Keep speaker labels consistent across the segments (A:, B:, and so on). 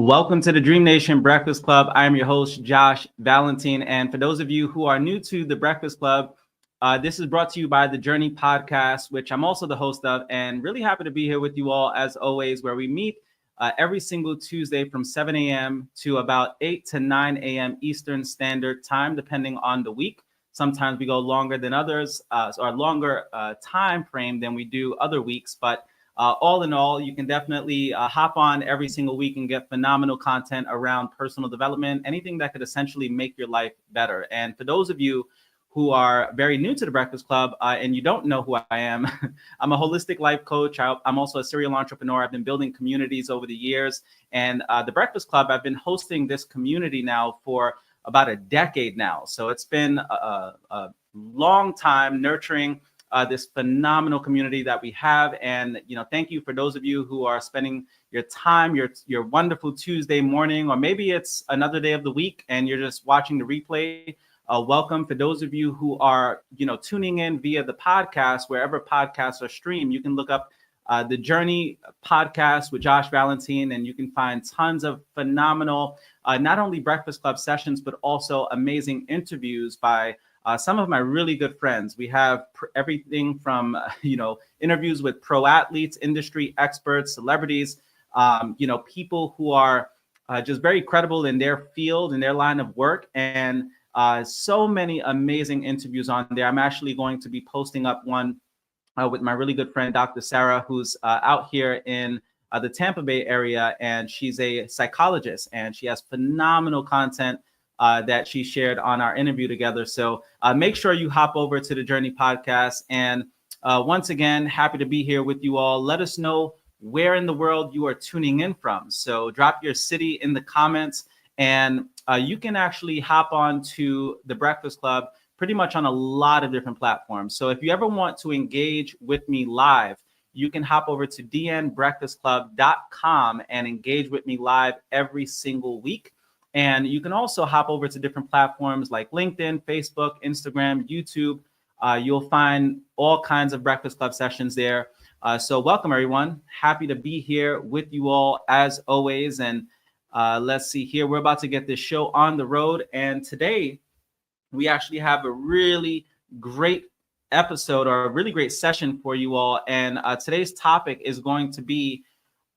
A: Welcome to the Dream Nation Breakfast Club. I am your host, Josh Valentine. And for those of you who are new to the Breakfast Club, this is brought to you by the Journey Podcast, which I'm also the host of, and really happy to be here with you all as always, where we meet every single Tuesday from 7 a.m. to about 8 to 9 a.m. Eastern Standard Time, depending on the week. Sometimes we go longer than others, or longer time frame than we do other weeks, but all in all, you can definitely hop on every single week and get phenomenal content around personal development, anything that could essentially make your life better. And for those of you who are very new to the Breakfast Club and you don't know who I am, I'm a holistic life coach. I'm also a serial entrepreneur. I've been building communities over the years. And the Breakfast Club, I've been hosting this community now for about a decade now. So it's been a long time nurturing this phenomenal community that we have. And, thank you for those of you who are spending your time, your wonderful Tuesday morning, or maybe it's another day of the week and you're just watching the replay. Welcome. For those of you who are, tuning in via the podcast, wherever podcasts are streamed, you can look up the Journey Podcast with Josh Valentine, and you can find tons of phenomenal, not only Breakfast Club sessions, but also amazing interviews by some of my really good friends. We have everything from, interviews with pro athletes, industry experts, celebrities, people who are just very credible in their field, in their line of work, and so many amazing interviews on there. I'm actually going to be posting up one with my really good friend, Dr. Sarah, who's out here in the Tampa Bay area, and she's a psychologist, and she has phenomenal content that she shared on our interview together. So make sure you hop over to the Journey Podcast. And once again, happy to be here with you all. Let us know where in the world you are tuning in from. So drop your city in the comments, and you can actually hop on to the Breakfast Club pretty much on a lot of different platforms. So if you ever want to engage with me live, you can hop over to dnbreakfastclub.com and engage with me live every single week. And you can also hop over to different platforms like LinkedIn, Facebook, Instagram, YouTube. You'll find all kinds of Breakfast Club sessions there. So welcome, everyone. Happy to be here with you all as always. And let's see here. We're about to get this show on the road. And today, we actually have a really great episode, or a really great session for you all. And today's topic is going to be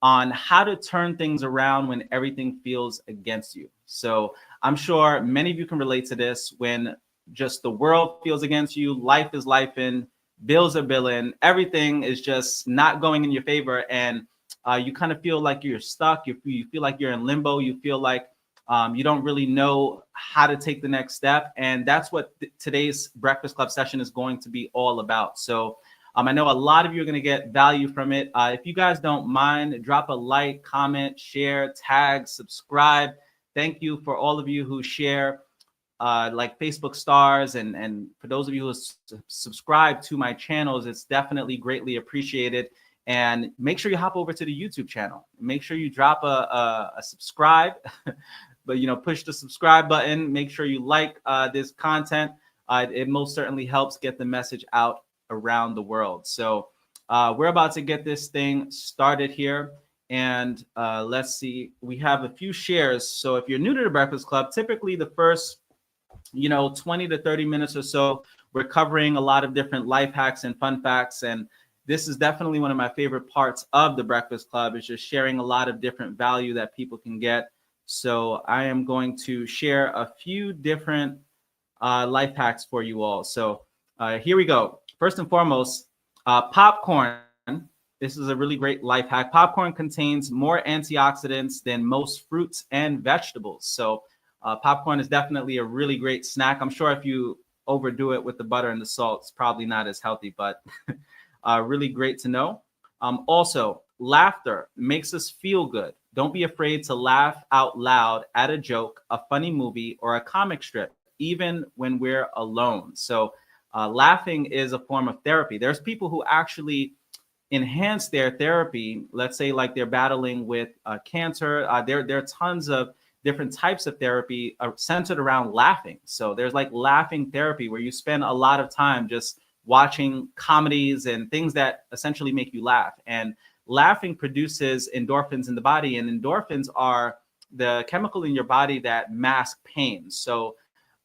A: on how to turn things around when everything feels against you. So I'm sure many of you can relate to this. When just the world feels against you, life is lifing, bills are billing, everything is just not going in your favor, and you kind of feel like you're stuck. You feel like you're in limbo. You feel like you don't really know how to take the next step. And that's what today's Breakfast Club session is going to be all about. So I know a lot of you are going to get value from it. If you guys don't mind, drop a like, comment, share, tag, subscribe. Thank you for all of you who share like Facebook stars. And for those of you who subscribe to my channels, it's definitely greatly appreciated. And make sure you hop over to the YouTube channel. Make sure you drop a subscribe, but push the subscribe button. Make sure you like this content. It most certainly helps get the message out around the world. So we're about to get this thing started here. And let's see, we have a few shares. So if you're new to the Breakfast Club, typically the first 20 to 30 minutes or so, we're covering a lot of different life hacks and fun facts. And this is definitely one of my favorite parts of the Breakfast Club, is just sharing a lot of different value that people can get. So I am going to share a few different life hacks for you all. So here we go. First and foremost, popcorn. This is a really great life hack. Popcorn contains more antioxidants than most fruits and vegetables. So popcorn is definitely a really great snack. I'm sure if you overdo it with the butter and the salt, it's probably not as healthy, but really great to know. Also, laughter makes us feel good. Don't be afraid to laugh out loud at a joke, a funny movie, or a comic strip, even when we're alone. So laughing is a form of therapy. There's people who actually enhance their therapy. Let's say like they're battling with cancer. There are tons of different types of therapy centered around laughing. So there's like laughing therapy, where you spend a lot of time just watching comedies and things that essentially make you laugh. And laughing produces endorphins in the body, and endorphins are the chemical in your body that masks pain. So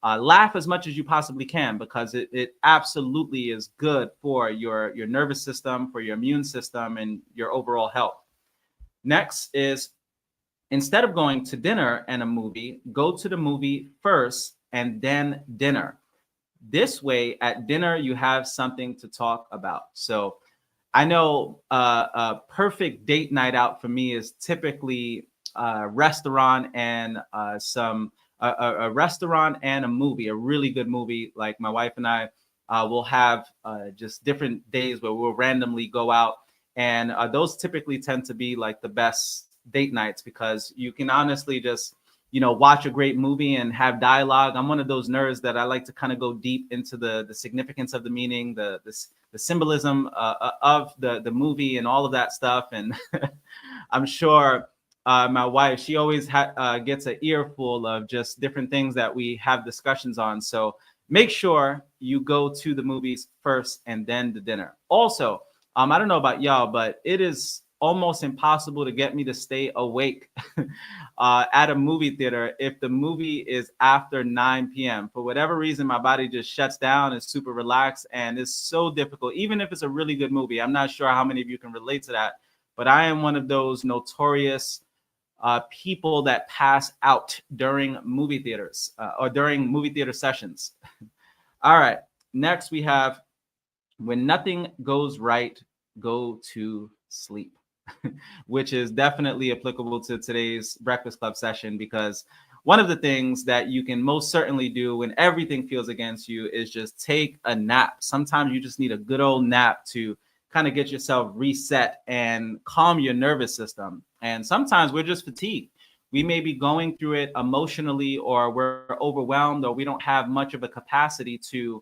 A: laugh as much as you possibly can, because it absolutely is good for your nervous system, for your immune system, and your overall health. Next is, instead of going to dinner and a movie, go to the movie first and then dinner. This way, at dinner, you have something to talk about. So I know a perfect date night out for me is typically a restaurant and a restaurant and a movie, a really good movie. Like my wife and I will have just different days where we'll randomly go out, and those typically tend to be like the best date nights, because you can honestly just watch a great movie and have dialogue. I'm one of those nerds that I like to kind of go deep into the significance of the meaning, the symbolism of the movie and all of that stuff. And I'm sure my wife, she always gets an earful of just different things that we have discussions on. So make sure you go to the movies first and then the dinner. Also, I don't know about y'all, but it is almost impossible to get me to stay awake at a movie theater if the movie is after 9 p.m. For whatever reason, my body just shuts down. It's super relaxed, and it's so difficult. Even if it's a really good movie, I'm not sure how many of you can relate to that, but I am one of those notorious people that pass out during movie theaters or during movie theater sessions. All right, next we have, when nothing goes right, go to sleep. Which is definitely applicable to today's Breakfast Club session, because one of the things that you can most certainly do when everything feels against you is just take a nap. Sometimes you just need a good old nap to kind of get yourself reset and calm your nervous system. And sometimes we're just fatigued. We may be going through it emotionally, or we're overwhelmed, or we don't have much of a capacity to,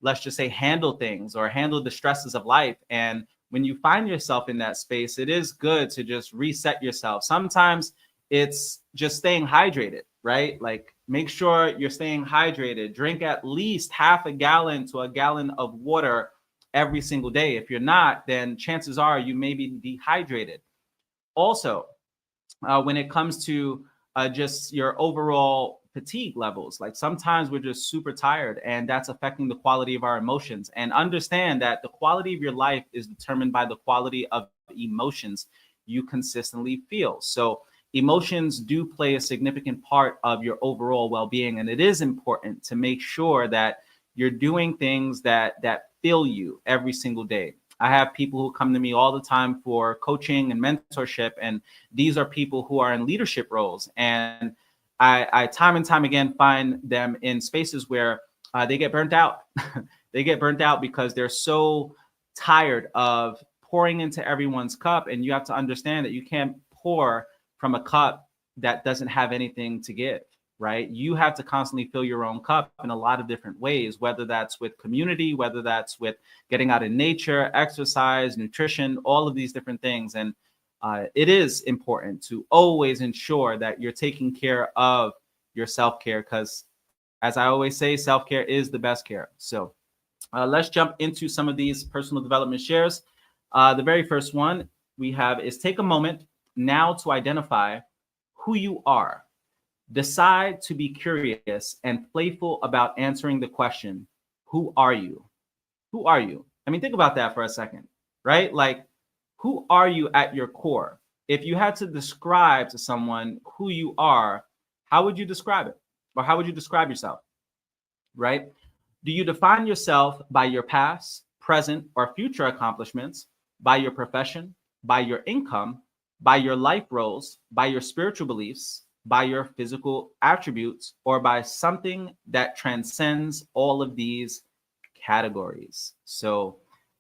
A: let's just say, handle things or handle the stresses of life. And when you find yourself in that space, it is good to just reset yourself. Sometimes it's just staying hydrated, right? Like, make sure you're staying hydrated. Drink at least half a gallon to a gallon of water every single day. If you're not, then chances are you may be dehydrated. Also, when it comes to just your overall fatigue levels, like sometimes we're just super tired, and that's affecting the quality of our emotions. And understand that the quality of your life is determined by the quality of emotions you consistently feel. So emotions do play a significant part of your overall well-being, and it is important to make sure that you're doing things that fill you every single day. I have people who come to me all the time for coaching and mentorship, and these are people who are in leadership roles. And I time and time again find them in spaces where they get burnt out. They get burnt out because they're so tired of pouring into everyone's cup. And you have to understand that you can't pour from a cup that doesn't have anything to give, right? You have to constantly fill your own cup in a lot of different ways, whether that's with community, whether that's with getting out in nature, exercise, nutrition, all of these different things. And it is important to always ensure that you're taking care of your self-care, because as I always say, self-care is the best care. So let's jump into some of these personal development shares. The very first one we have is, take a moment now to identify who you are. Decide to be curious and playful about answering the question, who are you? Who are you? I mean, think about that for a second, right? Like, who are you at your core? If you had to describe to someone who you are, how would you describe it? Or how would you describe yourself, right? Do you define yourself by your past, present, or future accomplishments, by your profession, by your income, by your life roles, by your spiritual beliefs, by your physical attributes, or by something that transcends all of these categories? So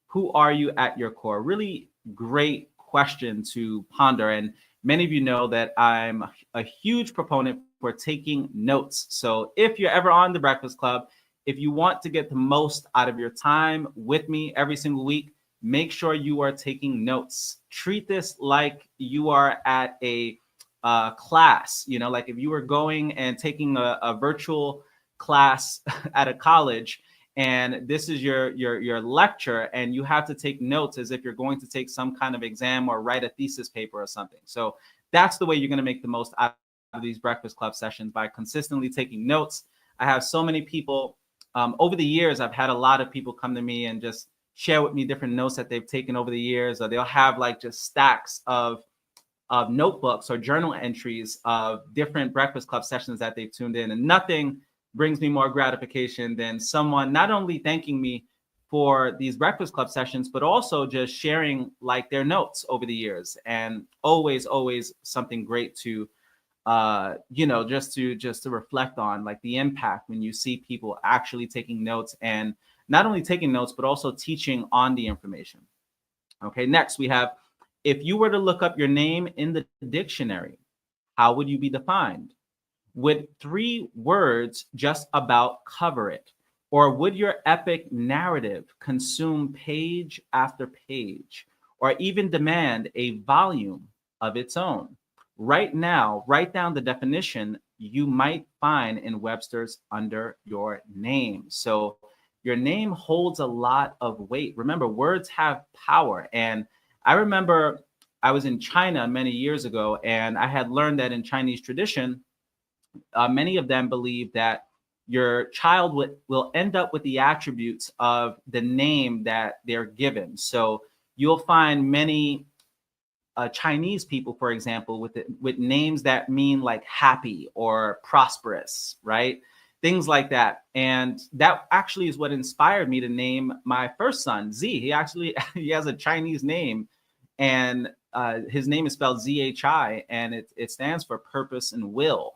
A: who are you at your core? Really great question to ponder. And many of you know that I'm a huge proponent for taking notes. So if you're ever on the Breakfast Club, if you want to get the most out of your time with me every single week, make sure you are taking notes. Treat this like you are at a class, like if you were going and taking a virtual class at a college, and this is your lecture, and you have to take notes as if you're going to take some kind of exam or write a thesis paper or something. So that's the way you're going to make the most out of these Breakfast Club sessions by consistently taking notes. I have so many people over the years. I've had a lot of people come to me and just share with me different notes that they've taken over the years, or they'll have like just stacks of notebooks or journal entries of different Breakfast Club sessions that they've tuned in. And nothing brings me more gratification than someone not only thanking me for these Breakfast Club sessions, but also just sharing like their notes over the years. And always, always something great to, just to reflect on, like the impact when you see people actually taking notes, and not only taking notes, but also teaching on the information. Okay, next we have, if you were to look up your name in the dictionary, how would you be defined? Would 3 words just about cover it? Or would your epic narrative consume page after page, or even demand a volume of its own? Right now, write down the definition you might find in Webster's under your name. So your name holds a lot of weight. Remember, words have power. And I remember I was in China many years ago, and I had learned that in Chinese tradition, many of them believe that your child will end up with the attributes of the name that they're given. So you'll find many Chinese people, for example, with names that mean like happy or prosperous, right? Things like that. And that actually is what inspired me to name my first son Z. He has a Chinese name, and his name is spelled Z-H-I, and it stands for purpose and will.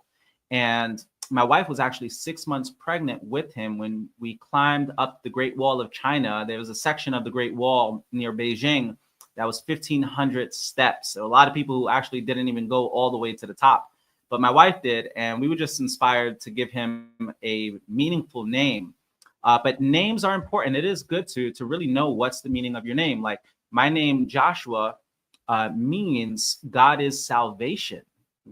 A: And my wife was actually 6 months pregnant with him when we climbed up the Great Wall of China. There was a section of the Great Wall near Beijing that was 1,500 steps. So a lot of people who actually didn't even go all the way to the top, but my wife did, and we were just inspired to give him a meaningful name. But names are important. It is good to really know what's the meaning of your name. Like my name, Joshua, means God is salvation.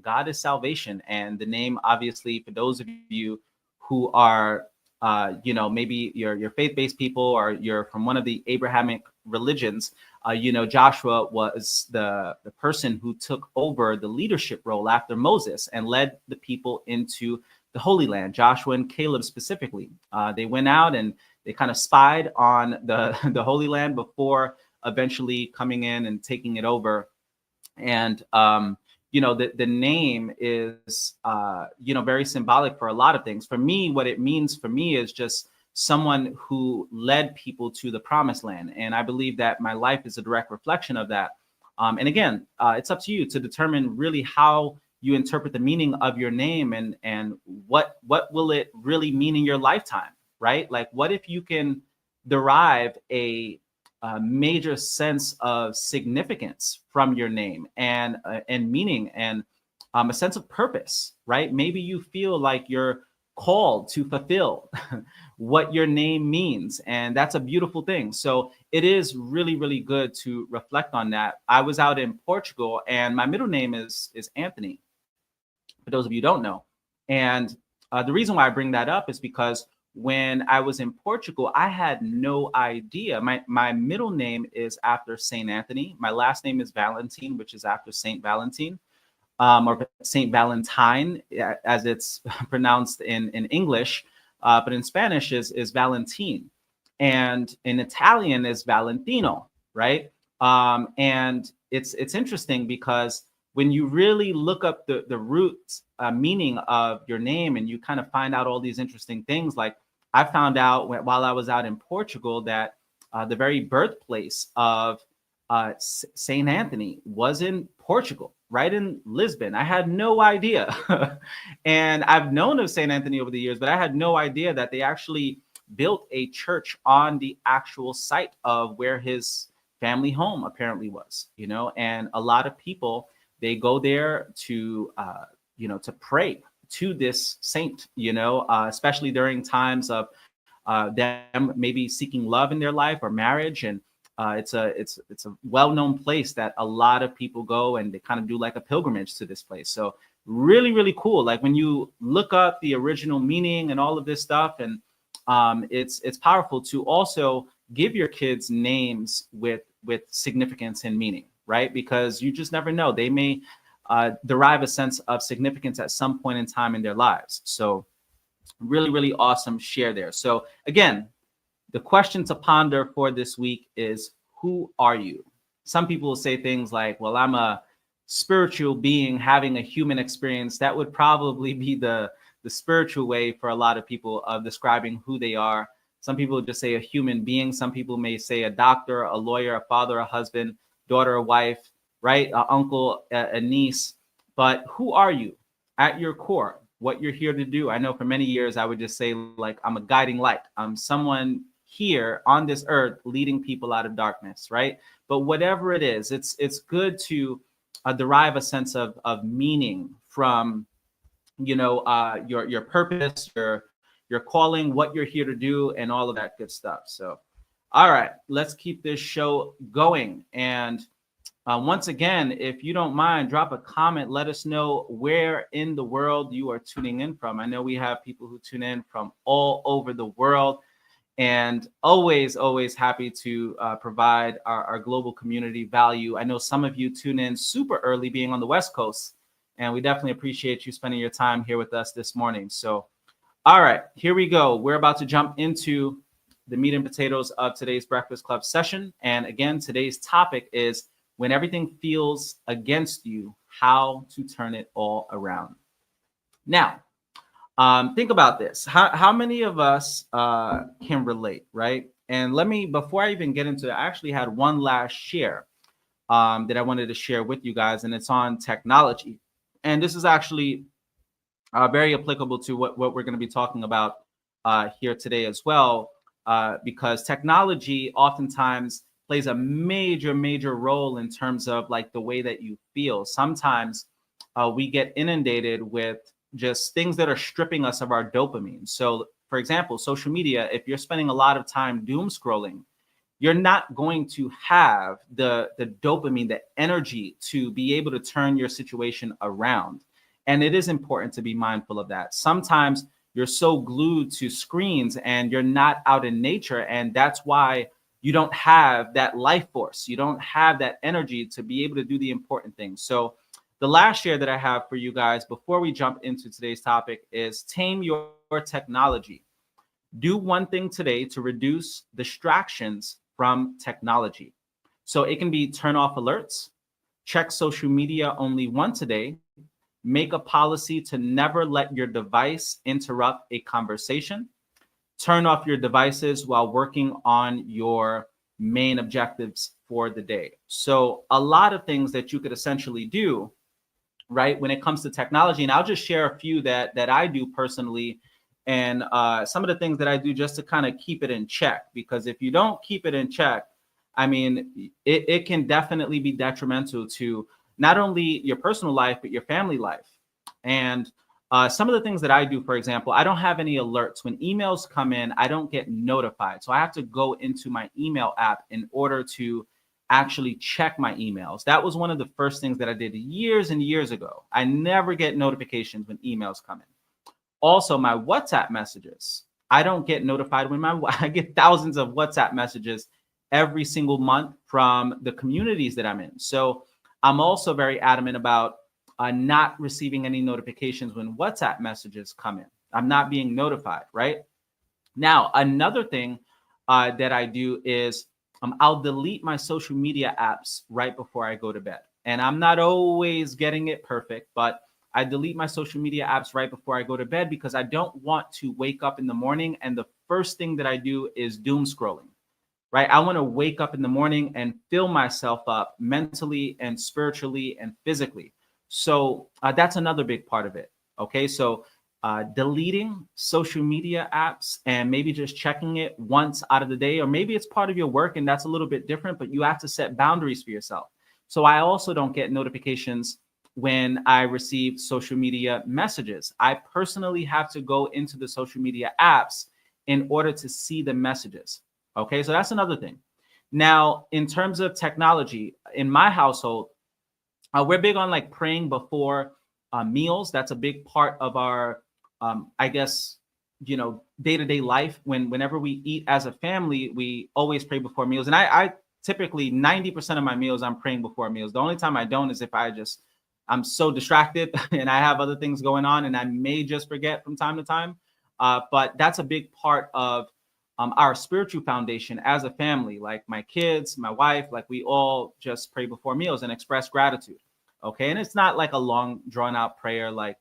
A: God is salvation. And the name, obviously, for those of you who are, maybe you're faith-based people, or you're from one of the Abrahamic religions, Joshua was the person who took over the leadership role after Moses and led the people into the Holy Land. Joshua and Caleb specifically, they went out and they kind of spied on the Holy Land before eventually coming in and taking it over. And the name is very symbolic for a lot of things. For me, what it means for me is just someone who led people to the promised land. And I believe that my life is a direct reflection of that. And again, it's up to you to determine really how you interpret the meaning of your name, and what will it really mean in your lifetime, right? Like, what if you can derive a major sense of significance from your name, and meaning, and a sense of purpose, right? Maybe you feel like you're called to fulfill what your name means, and that's a beautiful thing. So it is really, really good to reflect on that. I was out in Portugal, and my middle name is Anthony, for those of you who don't know. And the reason why I bring that up is because when I was in Portugal, I had no idea. My middle name is after Saint Anthony. My last name is Valentine, which is after Saint Valentine, or Saint Valentine, as it's pronounced in English. But in Spanish is Valentine, and in Italian is Valentino, right? And it's interesting because when you really look up the root meaning of your name, and you kind of find out all these interesting things, like I found out while I was out in Portugal that the very birthplace of Saint Anthony was in Portugal, right in Lisbon. I had no idea. And I've known of Saint Anthony over the years, but I had no idea that they actually built a church on the actual site of where his family home apparently was, and a lot of people, they go there to pray to this saint, especially during times of them maybe seeking love in their life or marriage. And it's a well-known place that a lot of people go, and they kind of do like a pilgrimage to this place. So really, really cool. Like when you look up the original meaning and all of this stuff, and it's powerful to also give your kids names with significance and meaning, right? Because you just never know. They may derive a sense of significance at some point in time in their lives. So really, really awesome share there. So again, the question to ponder for this week is, who are you? Some people will say things like, well, I'm a spiritual being having a human experience. That would probably be the spiritual way for a lot of people of describing who they are. Some people just say a human being. Some people may say a doctor, a lawyer, a father, a husband, daughter, a wife, right? An uncle, a niece. But who are you at your core? What you're here to do? I know for many years I would just say, like, I'm a guiding light. I'm someone here on this earth leading people out of darkness, right? But whatever it is, it's good to derive a sense of meaning from, your purpose, your calling, what you're here to do, and all of that good stuff. So, all right, let's keep this show going. And once again, if you don't mind, drop a comment. Let us know where in the world you are tuning in from. I know we have people who tune in from all over the world, and always happy to provide our global community value. I know some of you tune in super early, being on the West Coast, and we definitely appreciate you spending your time here with us this morning. So, all right, here we go. We're about to jump into the meat and potatoes of today's Breakfast Club session. And again, today's topic is, when everything feels against you, how to turn it all around. Now, think about this. How many of us can relate, right? And before I even get into it, I actually had one last share that I wanted to share with you guys, and it's on technology. And this is actually very applicable to what we're going to be talking about here today as well, because technology oftentimes plays a major role in terms of like the way that you feel. Sometimes we get inundated with just things that are stripping us of our dopamine. So, for example, social media, if you're spending a lot of time doom scrolling, you're not going to have the dopamine, the energy to be able to turn your situation around. And it is important to be mindful of that. Sometimes you're so glued to screens and you're not out in nature. And that's why you don't have that life force. You don't have that energy to be able to do the important things. So the last share that I have for you guys before we jump into today's topic is tame your technology. Do one thing today to reduce distractions from technology. So it can be turn off alerts, check social media only once a day, make a policy to never let your device interrupt a conversation, turn off your devices while working on your main objectives for the day. So a lot of things that you could essentially do, right, when it comes to technology. And I'll just share a few that I do personally, and some of the things that I do just to kind of keep it in check. Because if you don't keep it in check, I mean, it can definitely be detrimental to not only your personal life, but your family life. And some of the things that I do, for example, I don't have any alerts. When emails come in, I don't get notified. So I have to go into my email app in order to actually check my emails. That was one of the first things that I did years and years ago. I never get notifications when emails come in. Also, my WhatsApp messages, I don't get notified when I get thousands of WhatsApp messages every single month from the communities that I'm in. So I'm also very adamant about not receiving any notifications when WhatsApp messages come in. I'm not being notified, right? Now, another thing that I do is I'll delete my social media apps right before I go to bed. And I'm not always getting it perfect, but I delete my social media apps right before I go to bed because I don't want to wake up in the morning and the first thing that I do is doom scrolling, right? I want to wake up in the morning and fill myself up mentally and spiritually and physically. So that's another big part of it. Okay, so deleting social media apps and maybe just checking it once out of the day, or maybe it's part of your work and that's a little bit different, but you have to set boundaries for yourself. So I also don't get notifications when I receive social media messages. I personally have to go into the social media apps in order to see the messages. Okay, so that's another thing. Now, in terms of technology, in my household, we're big on like praying before meals. That's a big part of our, I guess, day-to-day life. Whenever we eat as a family, we always pray before meals. And I typically 90% of my meals, I'm praying before meals. The only time I don't is if I just I'm so distracted and I have other things going on and I may just forget from time to time. But that's a big part of our spiritual foundation as a family. Like my kids, my wife, like we all just pray before meals and express gratitude. Okay. And it's not like a long drawn out prayer, like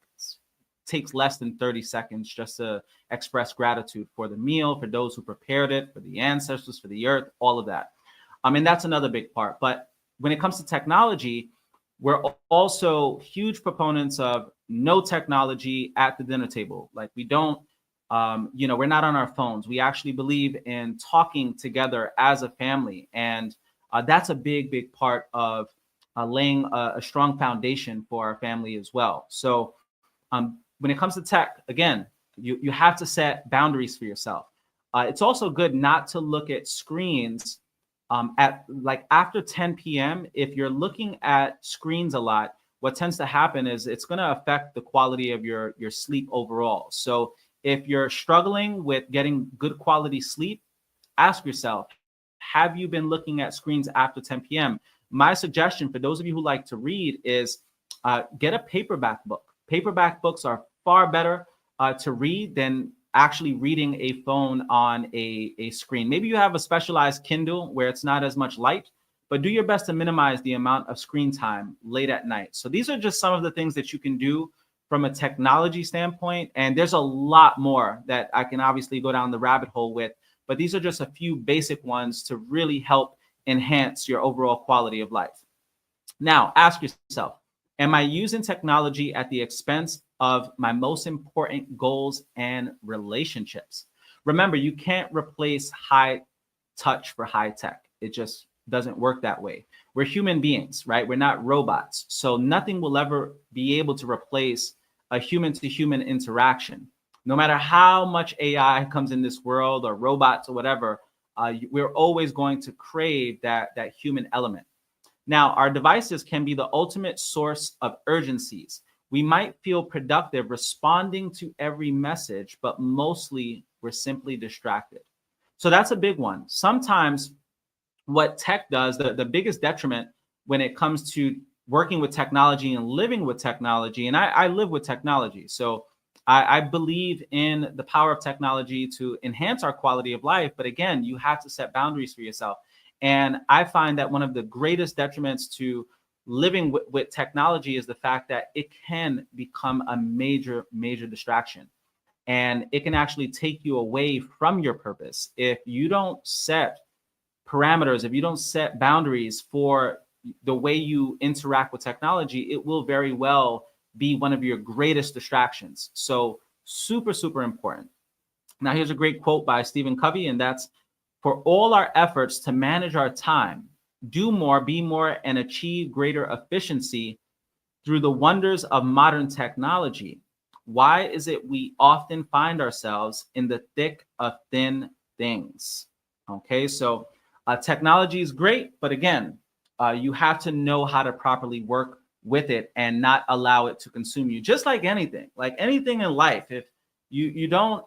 A: takes less than 30 seconds just to express gratitude for the meal, for those who prepared it, for the ancestors, for the earth, all of that. And that's another big part. But when it comes to technology, we're also huge proponents of no technology at the dinner table. Like we don't, we're not on our phones. We actually believe in talking together as a family. And that's a big, big part of laying a strong foundation for our family as well. So when it comes to tech, again, you have to set boundaries for yourself. It's also good not to look at screens at like after 10 p.m. If you're looking at screens a lot, what tends to happen is it's going to affect the quality of your sleep overall. So if you're struggling with getting good quality sleep, ask yourself, have you been looking at screens after 10 p.m.? My suggestion for those of you who like to read is get a paperback book. Paperback books are far better to read than actually reading a phone on a screen. Maybe you have a specialized Kindle where it's not as much light, but do your best to minimize the amount of screen time late at night. So these are just some of the things that you can do from a technology standpoint. And there's a lot more that I can obviously go down the rabbit hole with, but these are just a few basic ones to really help enhance your overall quality of life. Now, ask yourself, am I using technology at the expense of my most important goals and relationships? Remember, you can't replace high touch for high tech. It just doesn't work that way. We're human beings, right? We're not robots. So nothing will ever be able to replace a human to human interaction. No matter how much AI comes in this world or robots or whatever, we're always going to crave that human element. Now, our devices can be the ultimate source of urgencies. We might feel productive responding to every message, but mostly we're simply distracted. So that's a big one. Sometimes what tech does, the biggest detriment when it comes to working with technology and living with technology, and I live with technology. So I believe in the power of technology to enhance our quality of life. But again, you have to set boundaries for yourself. And I find that one of the greatest detriments to living with technology is the fact that it can become a major, major distraction. And it can actually take you away from your purpose. If you don't set parameters, if you don't set boundaries for the way you interact with technology, it will very well be one of your greatest distractions. So super, super important. Now, here's a great quote by Stephen Covey, and that's, "For all our efforts to manage our time, do more, be more, and achieve greater efficiency through the wonders of modern technology, why is it we often find ourselves in the thick of thin things?" Okay, so technology is great, but again, you have to know how to properly work with it and not allow it to consume you. Just like anything in life, if you don't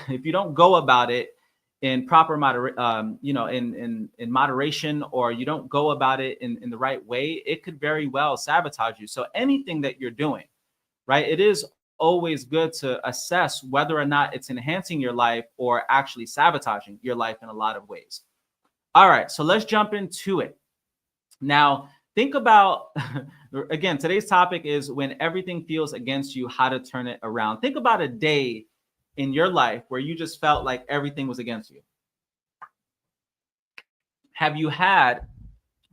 A: if you don't go about it in proper in moderation, or you don't go about it in the right way, it could very well sabotage you. So anything that you're doing, right, it is always good to assess whether or not it's enhancing your life or actually sabotaging your life in a lot of ways. All right, so let's jump into it. Now, think about, again, today's topic is when everything feels against you, how to turn it around. Think about a day in your life where you just felt like everything was against you. Have you had,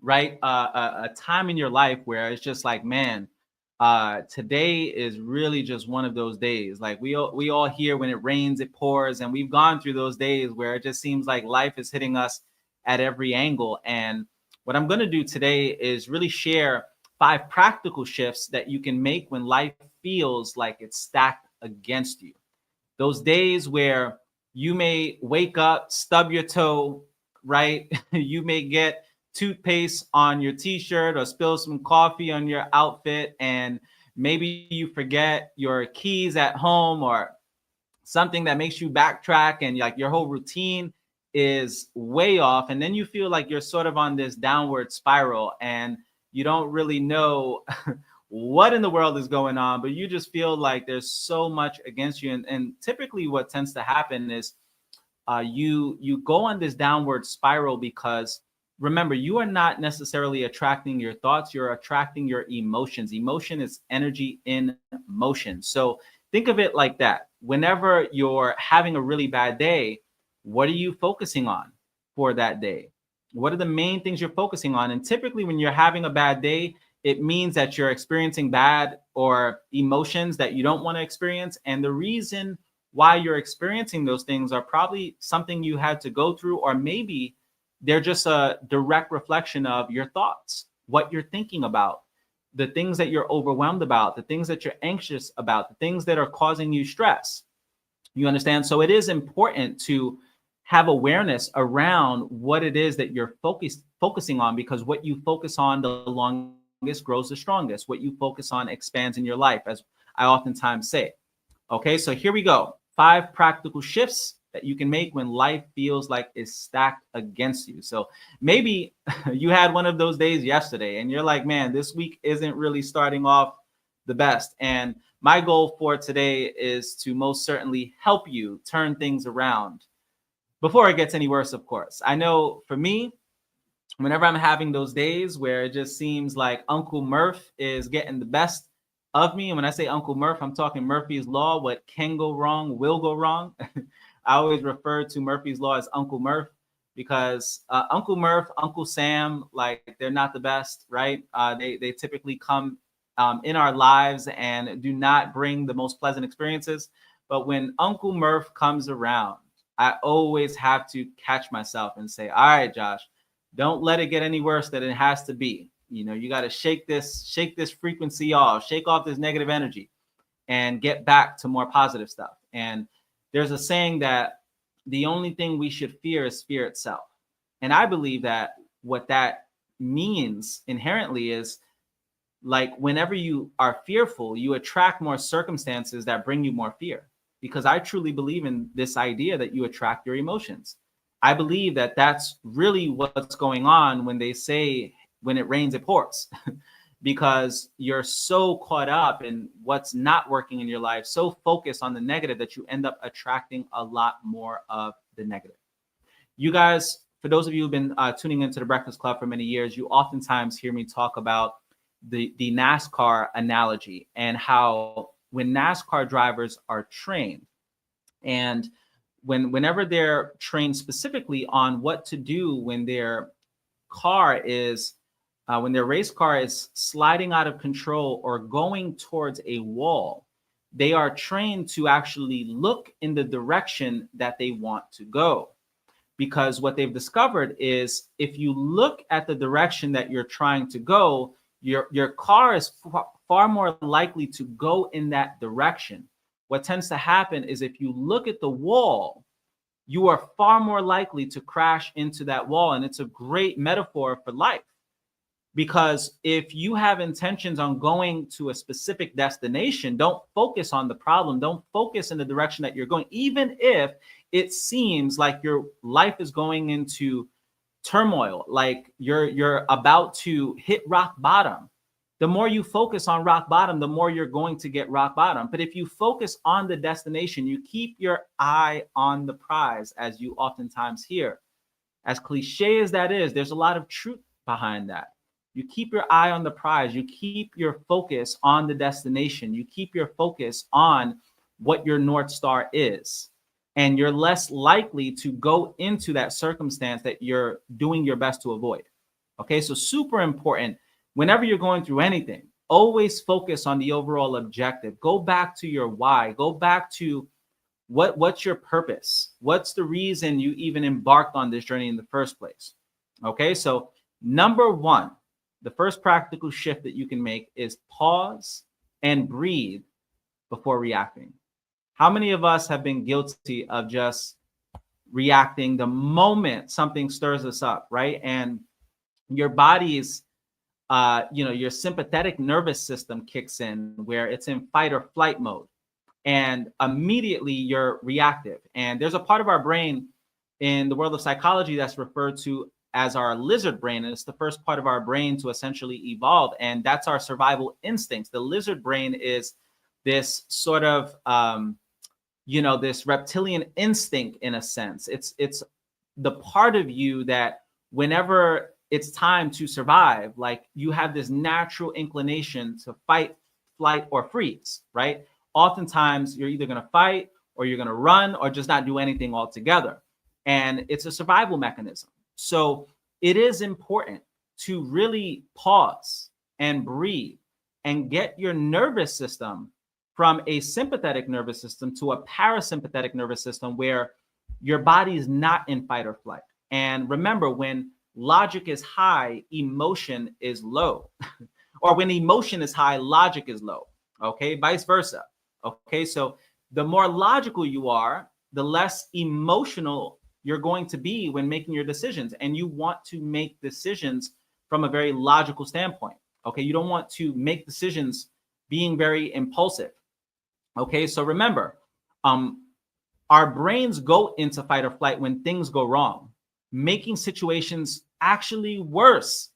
A: right, a time in your life where it's just like, man, today is really just one of those days. Like we all hear when it rains, it pours, and we've gone through those days where it just seems like life is hitting us at every angle. And what I'm going to do today is really share 5 practical shifts that you can make when life feels like it's stacked against you. Those days where you may wake up, stub your toe, right? You may get toothpaste on your t-shirt or spill some coffee on your outfit, and maybe you forget your keys at home or something that makes you backtrack, and like your whole routine is way off, and then you feel like you're sort of on this downward spiral and you don't really know what in the world is going on, but you just feel like there's so much against you. And typically what tends to happen is you go on this downward spiral because remember, you are not necessarily attracting your thoughts, you're attracting your emotions. Emotion is energy in motion. So think of it like that. Whenever you're having a really bad day, what are you focusing on for that day? What are the main things you're focusing on? And typically when you're having a bad day, it means that you're experiencing bad or emotions that you don't want to experience. And the reason why you're experiencing those things are probably something you had to go through, or maybe they're just a direct reflection of your thoughts, what you're thinking about, the things that you're overwhelmed about, the things that you're anxious about, the things that are causing you stress. You understand? So it is important to have awareness around what it is that you're focusing on, because what you focus on the longest grows the strongest. What you focus on expands in your life, as I oftentimes say. Okay, so here we go. 5 practical shifts that you can make when life feels like it's stacked against you. So maybe you had one of those days yesterday and you're like, man, this week isn't really starting off the best. And my goal for today is to most certainly help you turn things around before it gets any worse, of course. I know for me, whenever I'm having those days where it just seems like Uncle Murph is getting the best of me, and when I say Uncle Murph, I'm talking Murphy's Law. What can go wrong will go wrong. I always refer to Murphy's Law as Uncle Murph because Uncle Murph, Uncle Sam, like they're not the best, right? They typically come in our lives and do not bring the most pleasant experiences. But when Uncle Murph comes around, I always have to catch myself and say, all right, Josh, don't let it get any worse than it has to be. You know, you got to shake this frequency off, shake off this negative energy and get back to more positive stuff. And there's a saying that the only thing we should fear is fear itself. And I believe that what that means inherently is like whenever you are fearful, you attract more circumstances that bring you more fear. Because I truly believe in this idea that you attract your emotions. I believe that that's really what's going on when they say, when it rains, it pours. Because you're so caught up in what's not working in your life, so focused on the negative that you end up attracting a lot more of the negative. You guys, for those of you who've been tuning into the Breakfast Club for many years, you oftentimes hear me talk about the NASCAR analogy and how when NASCAR drivers are trained and whenever they're trained specifically on what to do when their car is when their race car is sliding out of control or going towards a wall, they are trained to actually look in the direction that they want to go. Because what they've discovered is if you look at the direction that you're trying to go, your car is far more likely to go in that direction. What tends to happen is if you look at the wall, you are far more likely to crash into that wall. And it's a great metaphor for life. Because if you have intentions on going to a specific destination, don't focus on the problem. Don't focus in the direction that you're going, even if it seems like your life is going into turmoil, like you're about to hit rock bottom. The more you focus on rock bottom, the more you're going to get rock bottom. But if you focus on the destination, you keep your eye on the prize, as you oftentimes hear. As cliche as that is, there's a lot of truth behind that. You keep your eye on the prize. You keep your focus on the destination. You keep your focus on what your North Star is. And you're less likely to go into that circumstance that you're doing your best to avoid. Okay, so super important. Whenever you're going through anything, always focus on the overall objective. Go back to your why. Go back to what's your purpose? What's the reason you even embarked on this journey in the first place? Okay, so number one, the first practical shift that you can make is pause and breathe before reacting. How many of us have been guilty of just reacting the moment something stirs us up, right? And your body's, your sympathetic nervous system kicks in where it's in fight or flight mode. And immediately you're reactive. And there's a part of our brain in the world of psychology that's referred to as our lizard brain, and it's the first part of our brain to essentially evolve, and that's our survival instincts. The lizard brain is this sort of this reptilian instinct in a sense. It's the part of you that whenever it's time to survive, like you have this natural inclination to fight, flight, or freeze, right? Oftentimes you're either going to fight or you're going to run or just not do anything altogether. And it's a survival mechanism. So it is important to really pause and breathe and get your nervous system from a sympathetic nervous system to a parasympathetic nervous system where your body is not in fight or flight. And remember, when logic is high, emotion is low. Or when emotion is high, logic is low. Okay, vice versa. Okay, so the more logical you are, the less emotional you're going to be when making your decisions. And you want to make decisions from a very logical standpoint. Okay, you don't want to make decisions being very impulsive. Okay, so remember, our brains go into fight or flight when things go wrong, making situations actually worse.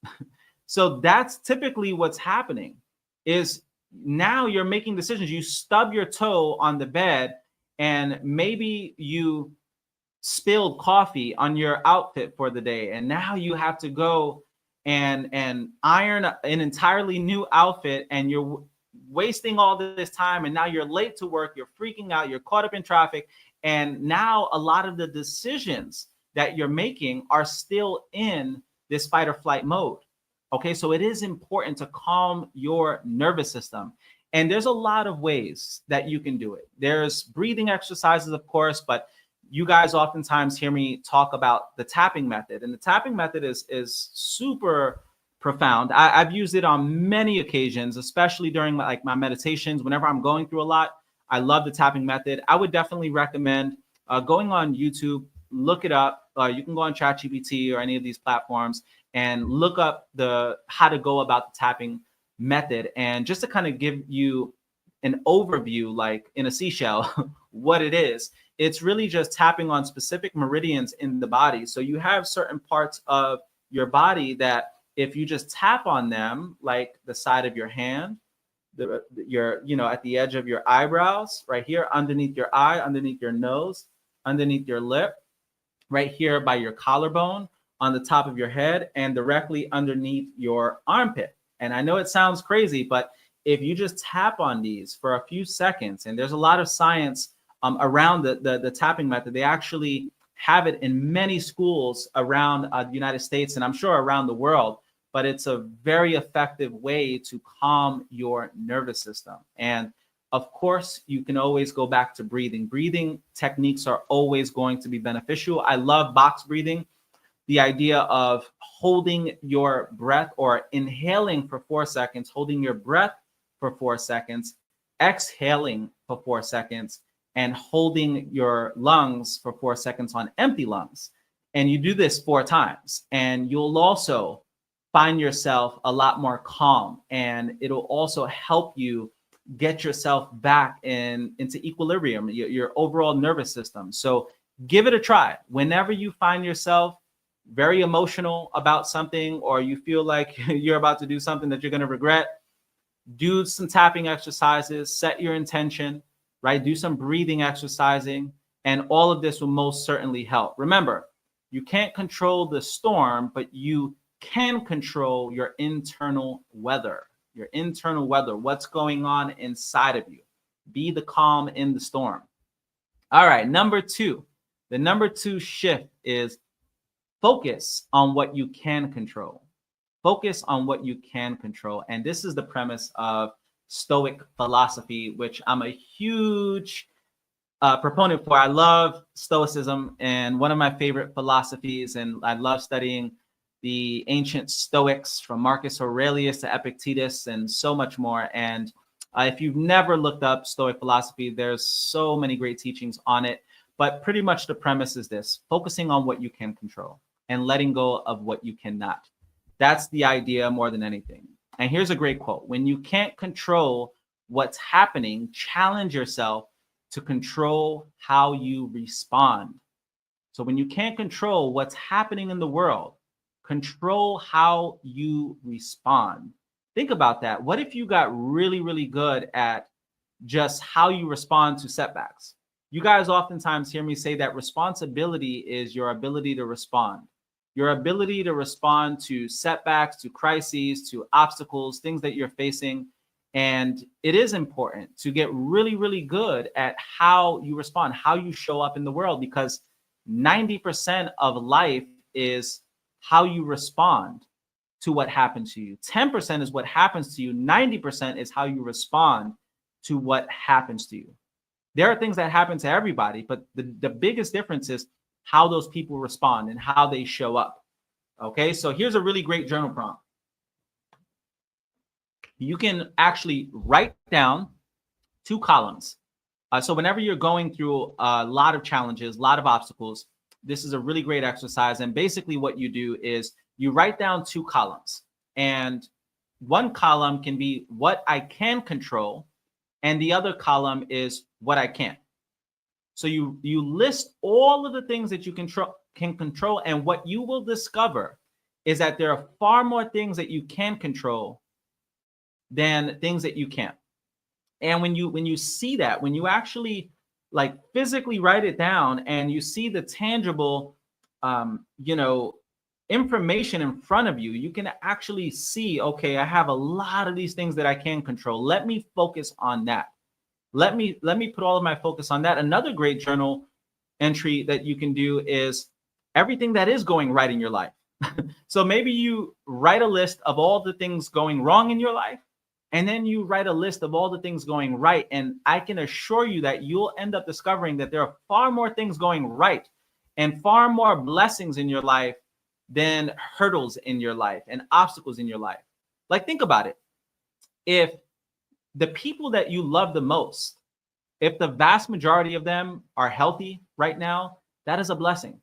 A: So that's typically what's happening is now you're making decisions. You stub your toe on the bed and maybe you spilled coffee on your outfit for the day. And now you have to go and iron an entirely new outfit, and you're wasting all this time. And now you're late to work. You're freaking out. You're caught up in traffic. And now a lot of the decisions that you're making are still in this fight or flight mode. Okay, so it is important to calm your nervous system. And there's a lot of ways that you can do it. There's breathing exercises, of course, but you guys oftentimes hear me talk about the tapping method. And the tapping method is super profound. I've used it on many occasions, especially during my meditations. Whenever I'm going through a lot, I love the tapping method. I would definitely recommend going on YouTube, look it up. You can go on ChatGPT or any of these platforms and look up how to go about the tapping method. And just to kind of give you an overview, like in a seashell, what it is, it's really just tapping on specific meridians in the body. So you have certain parts of your body that if you just tap on them, like the side of your hand, at the edge of your eyebrows, right here, underneath your eye, underneath your nose, underneath your lip, right here by your collarbone, on the top of your head, and directly underneath your armpit. And I know it sounds crazy, but if you just tap on these for a few seconds, and there's a lot of science around the tapping method. They actually have it in many schools around the United States, and I'm sure around the world, but it's a very effective way to calm your nervous system. And of course, you can always go back to breathing. Breathing techniques are always going to be beneficial. I love box breathing. The idea of holding your breath or inhaling for 4 seconds, holding your breath for 4 seconds, exhaling for 4 seconds, and holding your lungs for 4 seconds on empty lungs. And you do this 4 times, and you'll also find yourself a lot more calm, and it'll also help you get yourself back into equilibrium, your overall nervous system. So give it a try. Whenever you find yourself very emotional about something, or you feel like you're about to do something that you're going to regret, do some tapping exercises, set your intention, right? Do some breathing exercising, and all of this will most certainly help. Remember, you can't control the storm, but you can control your internal weather, what's going on inside of you. Be the calm in the storm. All right, number 2. The number 2 shift is focus on what you can control. Focus on what you can control. And this is the premise of Stoic philosophy, which I'm a huge proponent for. I love Stoicism, and one of my favorite philosophies, and I love studying the ancient Stoics from Marcus Aurelius to Epictetus and so much more. And if you've never looked up Stoic philosophy, there's so many great teachings on it. But pretty much the premise is this: focusing on what you can control and letting go of what you cannot. That's the idea more than anything. And here's a great quote: when you can't control what's happening, challenge yourself to control how you respond. So when you can't control what's happening in the world, Control how you respond. Think about that. What if you got really, really good at just how you respond to setbacks? You guys oftentimes hear me say that responsibility is your ability to respond. Your ability to respond to setbacks, to crises, to obstacles, things that you're facing. And it is important to get really, really good at how you respond, how you show up in the world, because 90% of life is how you respond to what happened to you. 10% is what happens to you. 90% is how you respond to what happens to you. There are things that happen to everybody, but the biggest difference is how those people respond and how they show up. Okay, so here's a really great journal prompt. You can actually write down 2 columns. So whenever you're going through a lot of challenges, a lot of obstacles, this is a really great exercise. And basically what you do is you write down 2 columns. And one column can be what I can control, and the other column is what I can't. So you list all of the things that you can control, and what you will discover is that there are far more things that you can control than things that you can't. And when you see that, when you actually like physically write it down and you see the tangible information in front of you, you can actually see, okay, I have a lot of these things that I can control. Let me focus on that. Let me put all of my focus on that. Another great journal entry that you can do is everything that is going right in your life. So maybe you write a list of all the things going wrong in your life, and then you write a list of all the things going right. And I can assure you that you'll end up discovering that there are far more things going right and far more blessings in your life than hurdles in your life and obstacles in your life. Like, think about it. If the people that you love the most, if the vast majority of them are healthy right now, that is a blessing.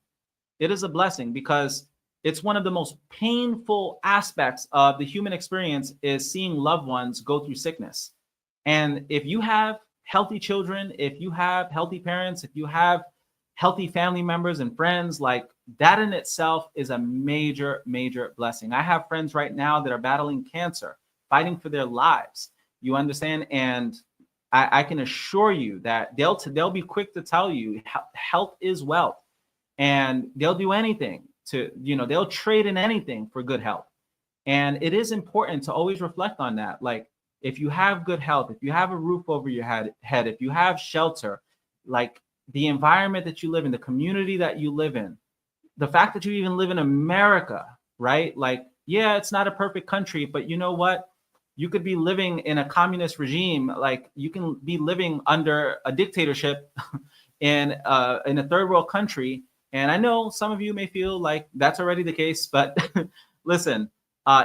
A: It is a blessing, because it's one of the most painful aspects of the human experience is seeing loved ones go through sickness. And if you have healthy children, if you have healthy parents, if you have healthy family members and friends, like that in itself is a major, major blessing. I have friends right now that are battling cancer, fighting for their lives. You understand? And I can assure you that they'll be quick to tell you health is wealth, and they'll do anything to, they'll trade in anything for good health. And it is important to always reflect on that. Like, if you have good health, if you have a roof over your head, if you have shelter, like the environment that you live in, the community that you live in, the fact that you even live in America, right? Like, yeah, it's not a perfect country, but you know what? You could be living in a communist regime. Like, you can be living under a dictatorship in a third world country. And I know some of you may feel like that's already the case, but listen,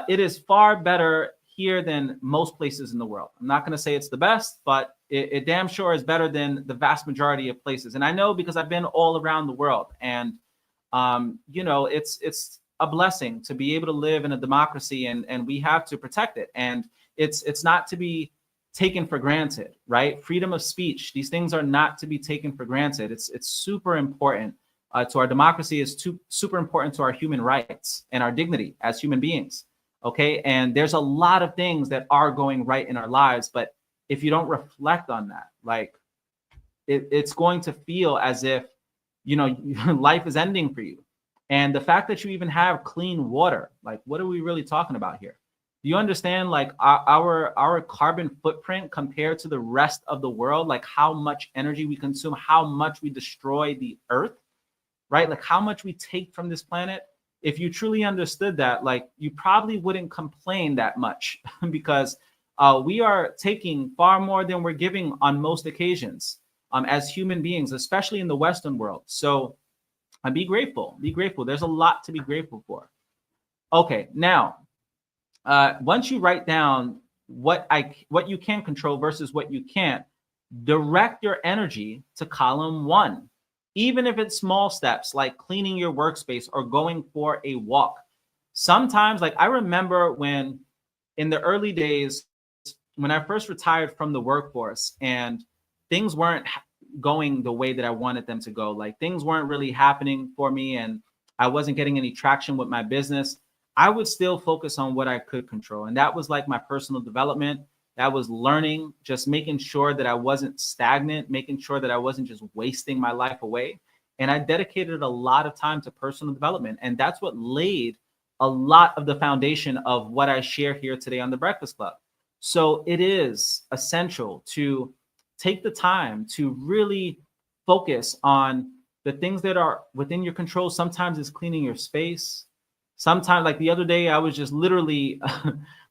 A: it is far better here than most places in the world. I'm not going to say it's the best, but it damn sure is better than the vast majority of places. And I know because I've been all around the world, and it's a blessing to be able to live in a democracy, and we have to protect it. And it's not to be taken for granted, right? Freedom of speech, these things are not to be taken for granted. It's super important to our democracy, is super important to our human rights and our dignity as human beings. Okay. And there's a lot of things that are going right in our lives, but if you don't reflect on that, like it's going to feel as if, life is ending for you. And the fact that you even have clean water, like, what are we really talking about here? Do you understand, like, our carbon footprint compared to the rest of the world, like how much energy we consume, how much we destroy the earth, right? Like how much we take from this planet. If you truly understood that, like, you probably wouldn't complain that much because we are taking far more than we're giving on most occasions as human beings, especially in the Western world. So be grateful. Be grateful. There's a lot to be grateful for. Okay, now, once you write down what you can control versus what you can't, direct your energy to column 1. Even if it's small steps like cleaning your workspace or going for a walk. Sometimes, like, I remember when in the early days, when I first retired from the workforce and things weren't going the way that I wanted them to go, like things weren't really happening for me and I wasn't getting any traction with my business. I would still focus on what I could control. And that was like my personal development. That was learning, just making sure that I wasn't stagnant, making sure that I wasn't just wasting my life away. And I dedicated a lot of time to personal development. And that's what laid a lot of the foundation of what I share here today on the Breakfast Club. So it is essential to take the time to really focus on the things that are within your control. Sometimes it's cleaning your space. Sometimes, like the other day, I was just literally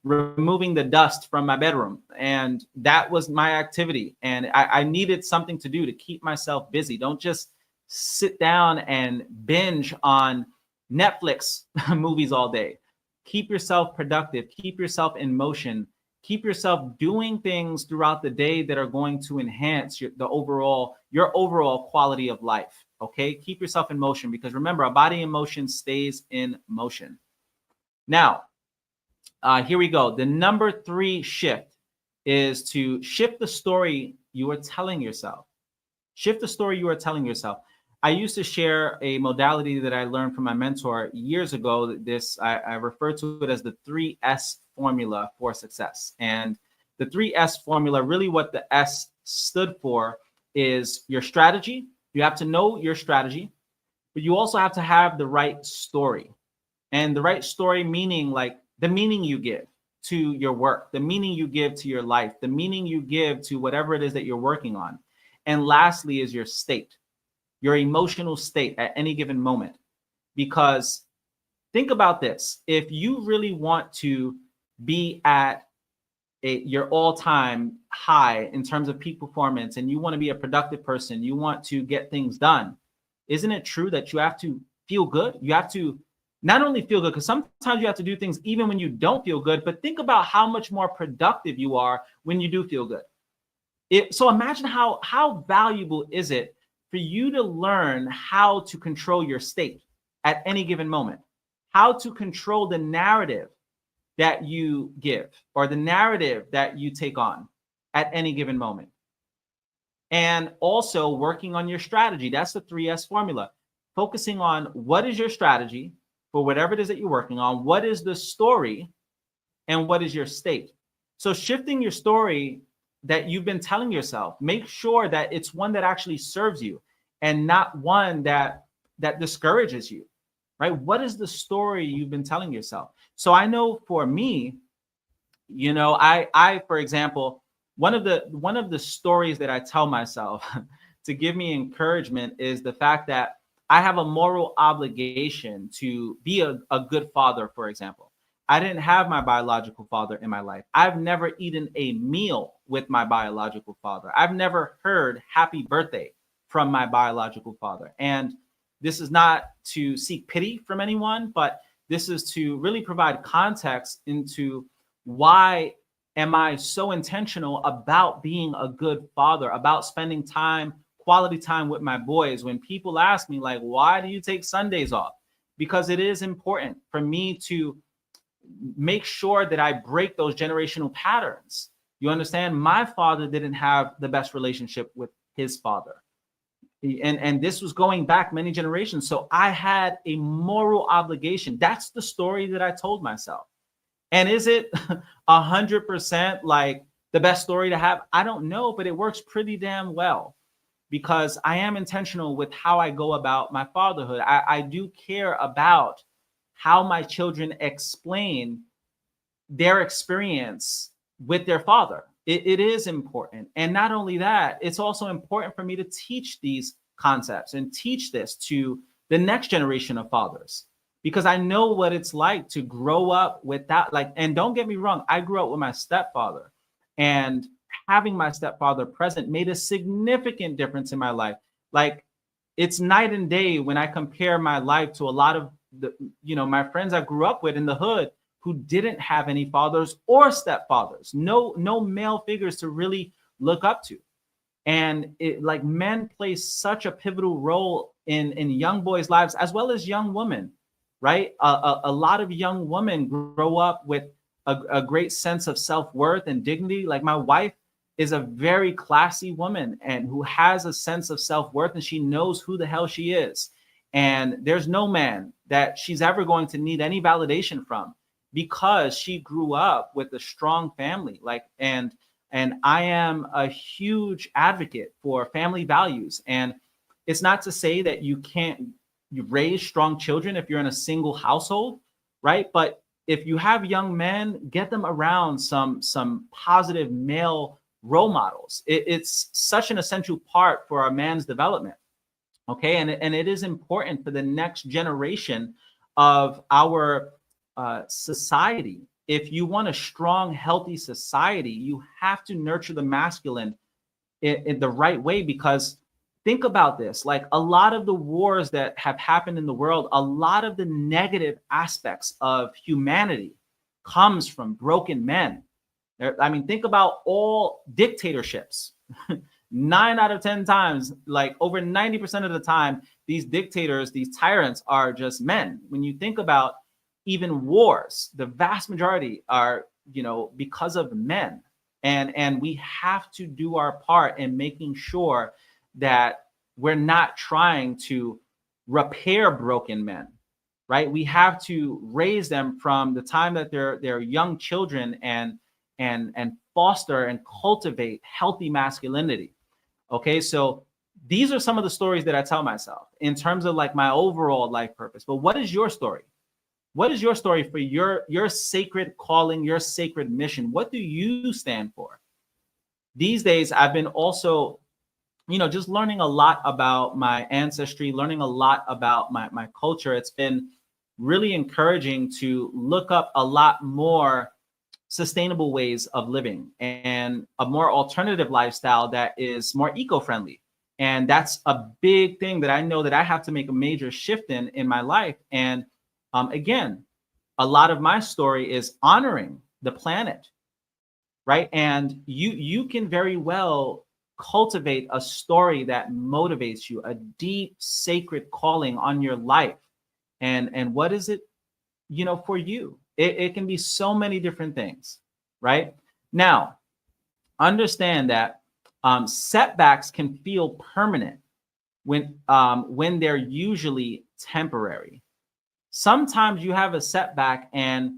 A: removing the dust from my bedroom, and that was my activity. And I needed something to do to keep myself busy. Don't just sit down and binge on Netflix movies all day. Keep yourself productive, keep yourself in motion, keep yourself doing things throughout the day that are going to enhance your overall quality of life. Okay, keep yourself in motion, because remember, a body in motion stays in motion. Now, here we go. The number 3 shift is to shift the story you are telling yourself. Shift the story you are telling yourself. I used to share a modality that I learned from my mentor years ago. I refer to it as the 3S formula for success. And the 3S formula, really what the S stood for is your strategy. You have to know your strategy, but you also have to have the right story. And the right story meaning like the meaning you give to your work, the meaning you give to your life, the meaning you give to whatever it is that you're working on. And lastly is your state, your emotional state at any given moment. Because think about this. If you really want to be at your all-time high in terms of peak performance, and you want to be a productive person, you want to get things done, isn't it true that you have to feel good? You have to not only feel good, because sometimes you have to do things even when you don't feel good, but think about how much more productive you are when you do feel good. So imagine how valuable is it for you to learn how to control your state at any given moment, how to control the narrative that you give or the narrative that you take on at any given moment. And also working on your strategy. That's the 3S formula. Focusing on what is your strategy for whatever it is that you're working on, what is the story, and what is your state. So shifting your story that you've been telling yourself, make sure that it's one that actually serves you and not one that discourages you, right? What is the story you've been telling yourself? So I know for me, you know, I for example, one of the stories that I tell myself to give me encouragement is the fact that I have a moral obligation to be a good father, for example. I didn't have my biological father in my life. I've never eaten a meal with my biological father. I've never heard happy birthday from my biological father. And this is not to seek pity from anyone, but this is to really provide context into why am I so intentional about being a good father, about spending time, quality time with my boys. When people ask me, like, why do you take Sundays off? Because it is important for me to make sure that I break those generational patterns. You understand? My father didn't have the best relationship with his father. And this was going back many generations. So I had a moral obligation. That's the story that I told myself. And is it 100% like the best story to have? I don't know, but it works pretty damn well because I am intentional with how I go about my fatherhood. I do care about how my children explain their experience with their father. It is important. And not only that, it's also important for me to teach these concepts and teach this to the next generation of fathers, because I know what it's like to grow up without, like, and don't get me wrong, I grew up with my stepfather, and having my stepfather present made a significant difference in my life. Like, it's night and day when I compare my life to a lot of the, my friends I grew up with in the hood who didn't have any fathers or stepfathers, no male figures to really look up to. And it, like, men play such a pivotal role in young boys' lives as well as young women, right? A lot of young women grow up with a great sense of self-worth and dignity. Like, my wife is a very classy woman and who has a sense of self-worth, and she knows who the hell she is. And there's no man that she's ever going to need any validation from, because she grew up with a strong family. Like, and I am a huge advocate for family values. And it's not to say that you raise strong children if you're in a single household, right? But if you have young men, get them around some positive male role models. It's such an essential part for a man's development. Okay, and it is important for the next generation of our society. If you want a strong, healthy society, you have to nurture the masculine in the right way. Because think about this, like, a lot of the wars that have happened in the world, a lot of the negative aspects of humanity comes from broken men. I mean, think about all dictatorships. 9 out of 10 times, like over 90% of the time, these dictators, these tyrants are just men. When you think about even wars, the vast majority are, because of men. And we have to do our part in making sure that we're not trying to repair broken men, right? We have to raise them from the time that they're young children and foster and cultivate healthy masculinity. Okay, so these are some of the stories that I tell myself in terms of like my overall life purpose. But what is your story? What is your story for your sacred calling, your sacred mission? What do you stand for? These days, I've been also, just learning a lot about my ancestry, learning a lot about my culture. It's been really encouraging to look up a lot more sustainable ways of living and a more alternative lifestyle that is more eco-friendly. And that's a big thing that I know that I have to make a major shift in my life. And again, a lot of my story is honoring the planet, right? And you can very well cultivate a story that motivates you, a deep sacred calling on your life. And what is it, for you? It can be so many different things, right? Now, understand that setbacks can feel permanent when they're usually temporary. Sometimes you have a setback and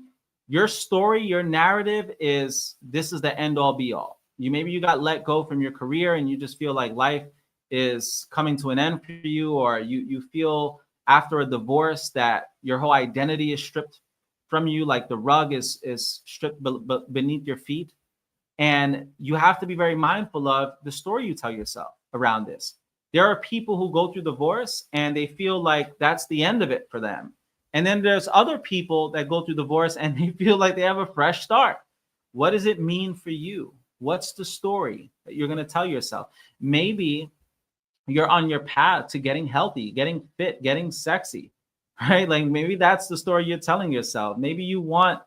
A: your story, your narrative is, this is the end all be all. Maybe you got let go from your career and you just feel like life is coming to an end for you, or you feel after a divorce that your whole identity is stripped from you, like the rug is stripped beneath your feet. And you have to be very mindful of the story you tell yourself around this. There are people who go through divorce and they feel like that's the end of it for them. And then there's other people that go through divorce and they feel like they have a fresh start. What does it mean for you? What's the story that you're going to tell yourself? Maybe you're on your path to getting healthy, getting fit, getting sexy, right? Like maybe that's the story you're telling yourself. Maybe you want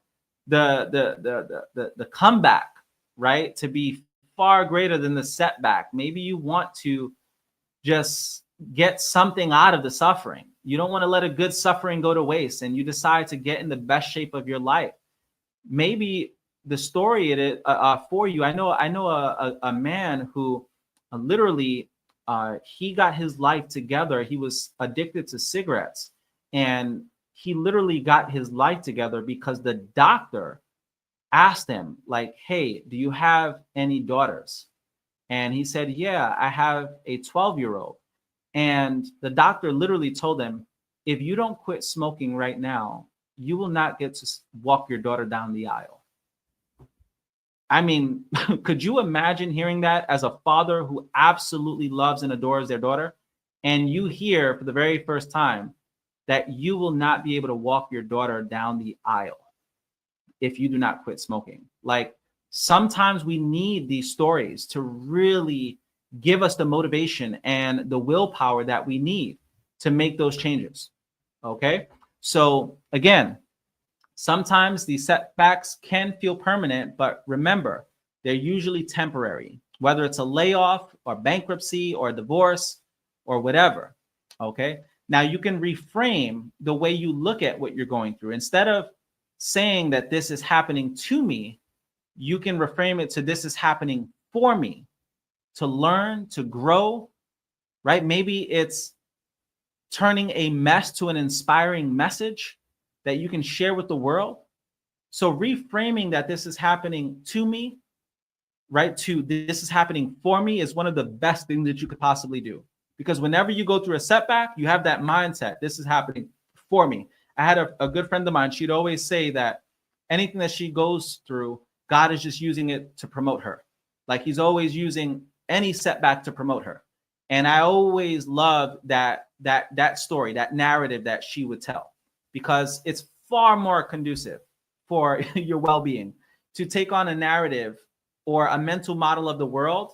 A: the comeback, right, to be far greater than the setback. Maybe you want to just get something out of the suffering. You don't want to let a good suffering go to waste, and you decide to get in the best shape of your life. Maybe the story it is for you. I know a man who literally he got his life together. He was addicted to cigarettes, and he literally got his life together because the doctor asked him, like, hey, do you have any daughters? And he said, yeah, I have a 12-year-old. And the doctor literally told him, if you don't quit smoking right now, you will not get to walk your daughter down the aisle. I mean, could you imagine hearing that as a father who absolutely loves and adores their daughter? And you hear for the very first time that you will not be able to walk your daughter down the aisle if you do not quit smoking. Like, sometimes we need these stories to really give us the motivation and the willpower that we need to make those changes. Okay. So again, sometimes these setbacks can feel permanent, but remember, they're usually temporary, whether it's a layoff or bankruptcy or divorce or whatever. Okay. Now you can reframe the way you look at what you're going through. Instead of saying that this is happening to me, you can reframe it to this is happening for me to learn, to grow, right? Maybe it's turning a mess to an inspiring message that you can share with the world. So reframing that this is happening to me, right, to this is happening for me is one of the best things that you could possibly do. Because whenever you go through a setback, you have that mindset, this is happening for me. I had a good friend of mine, she'd always say that anything that she goes through, God is just using it to promote her. Like he's always using any setback to promote her. And I always loved that story, that narrative that she would tell, because it's far more conducive for your well-being to take on a narrative or a mental model of the world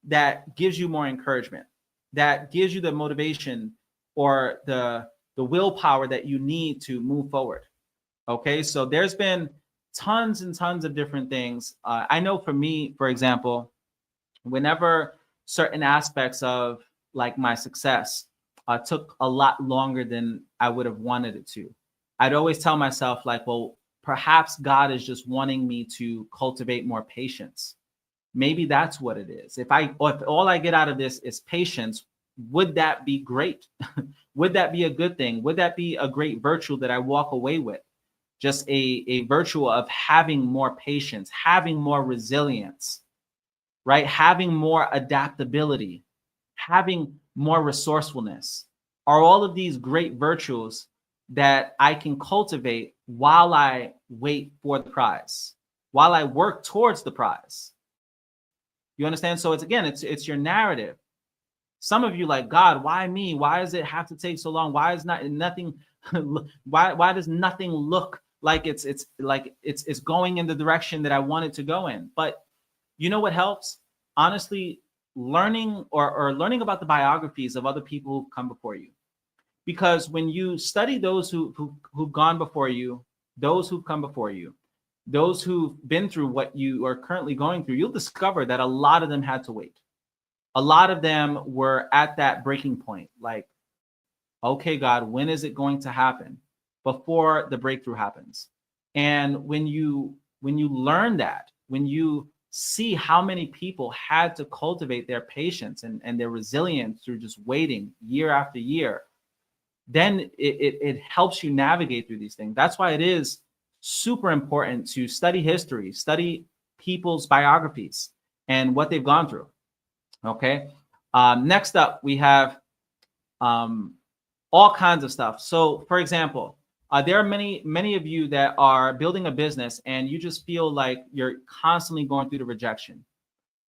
A: that gives you more encouragement, that gives you the motivation or the willpower that you need to move forward. Okay, so there's been tons and tons of different things. I know for me, for example, whenever certain aspects of like my success took a lot longer than I would have wanted it to, I'd always tell myself like, well, perhaps God is just wanting me to cultivate more patience. Maybe that's what it is. If all I get out of this is patience, would that be great? Would that be a good thing? Would that be a great virtue that I walk away with? Just a virtue of having more patience, having more resilience, right? Having more adaptability, having more resourcefulness are all of these great virtues that I can cultivate while I wait for the prize, while I work towards the prize. You understand? So it's your narrative. Some of you like, God, why me? Why does it have to take so long? Why is nothing? Why does nothing look like it's going in the direction that I want it to go in? But you know what helps? Honestly, learning or learning about the biographies of other people who've come before you. Because when you study those who've gone before you, those who've come before you, those who've been through what you are currently going through, you'll discover that a lot of them had to wait. A lot of them were at that breaking point, like, okay, God, when is it going to happen? Before the breakthrough happens. And when you learn that, when you see how many people had to cultivate their patience and their resilience through just waiting year after year, then it helps you navigate through these things. That's why it is super important to study history, study people's biographies and what they've gone through. Okay. Next up, we have all kinds of stuff. So, for example, there are many of you that are building a business and you just feel like you're constantly going through the rejection.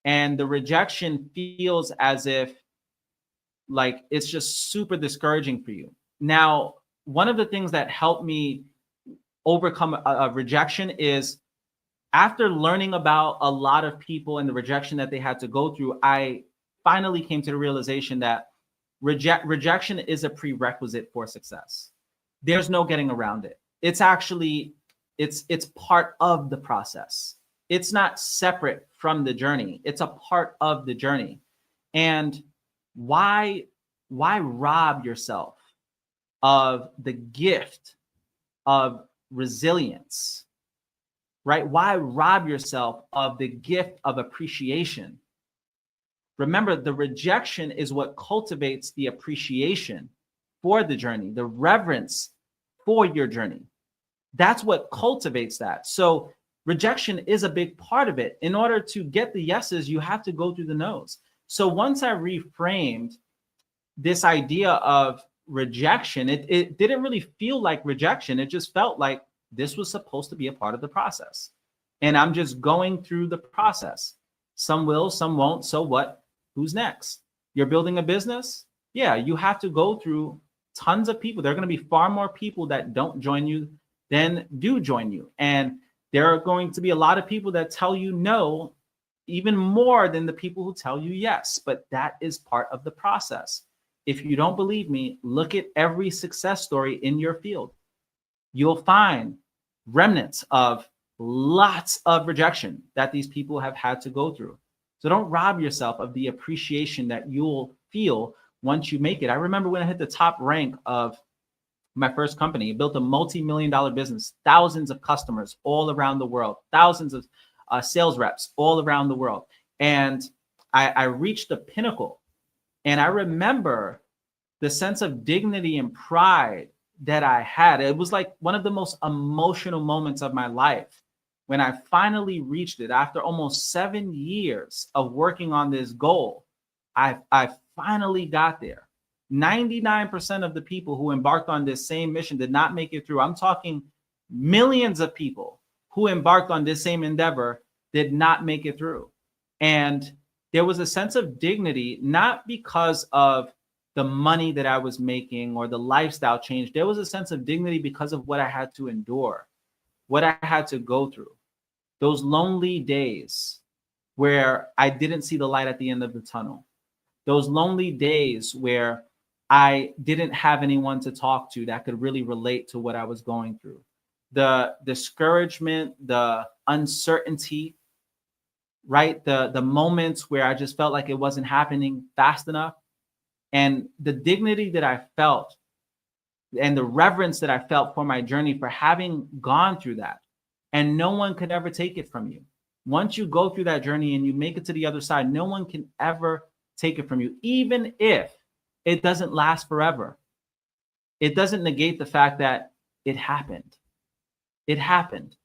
A: And the rejection feels as if like it's just super discouraging for you. Now, one of the things that helped me overcome a rejection is after learning about a lot of people and the rejection that they had to go through, I finally came to the realization that rejection is a prerequisite for success. There's no getting around it. It's actually, it's part of the process. It's not separate from the journey. It's a part of the journey. And why rob yourself of the gift of resilience, right? Why rob yourself of the gift of appreciation? Remember, the rejection is what cultivates the appreciation for the journey, the reverence for your journey. That's what cultivates that. So rejection is a big part of it. In order to get the yeses, you have to go through the no's. So once I reframed this idea of rejection, it didn't really feel like rejection. It just felt like this was supposed to be a part of the process. And I'm just going through the process. Some will, some won't. So what? Who's next? You're building a business? Yeah, you have to go through tons of people. There are going to be far more people that don't join you than do join you. And there are going to be a lot of people that tell you no, even more than the people who tell you yes. But that is part of the process. If you don't believe me, look at every success story in your field. You'll find remnants of lots of rejection that these people have had to go through. So don't rob yourself of the appreciation that you'll feel once you make it. I remember when I hit the top rank of my first company, built a multi-million-dollar business, thousands of customers all around the world, thousands of sales reps all around the world. And I reached the pinnacle. And I remember the sense of dignity and pride that I had. It was like one of the most emotional moments of my life when I finally reached it after almost 7 years of working on this goal. I finally got there. 99% of the people who embarked on this same mission did not make it through. I'm talking millions of people who embarked on this same endeavor did not make it through. And there was a sense of dignity, not because of the money that I was making or the lifestyle change. There was a sense of dignity because of what I had to endure, what I had to go through. Those lonely days where I didn't see the light at the end of the tunnel. Those lonely days where I didn't have anyone to talk to that could really relate to what I was going through. The discouragement, the uncertainty, right? The moments where I just felt like it wasn't happening fast enough. And the dignity that I felt and the reverence that I felt for my journey, for having gone through that. And no one could ever take it from you. Once you go through that journey and you make it to the other side, no one can ever take it from you, even if it doesn't last forever. It doesn't negate the fact that it happened. It happened.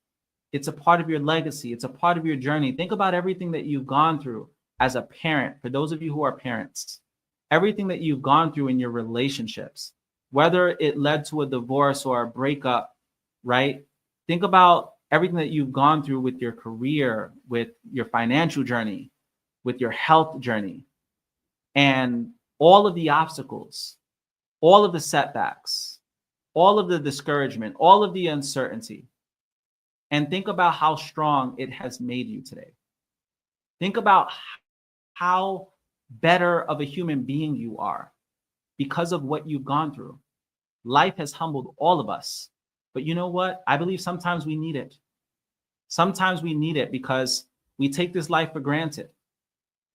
A: It's a part of your legacy. It's a part of your journey. Think about everything that you've gone through as a parent. For those of you who are parents, everything that you've gone through in your relationships, whether it led to a divorce or a breakup, right? Think about everything that you've gone through with your career, with your financial journey, with your health journey, and all of the obstacles, all of the setbacks, all of the discouragement, all of the uncertainty. And think about how strong it has made you today. Think about how better of a human being you are because of what you've gone through. Life has humbled all of us. But you know what? I believe sometimes we need it. Sometimes we need it because we take this life for granted.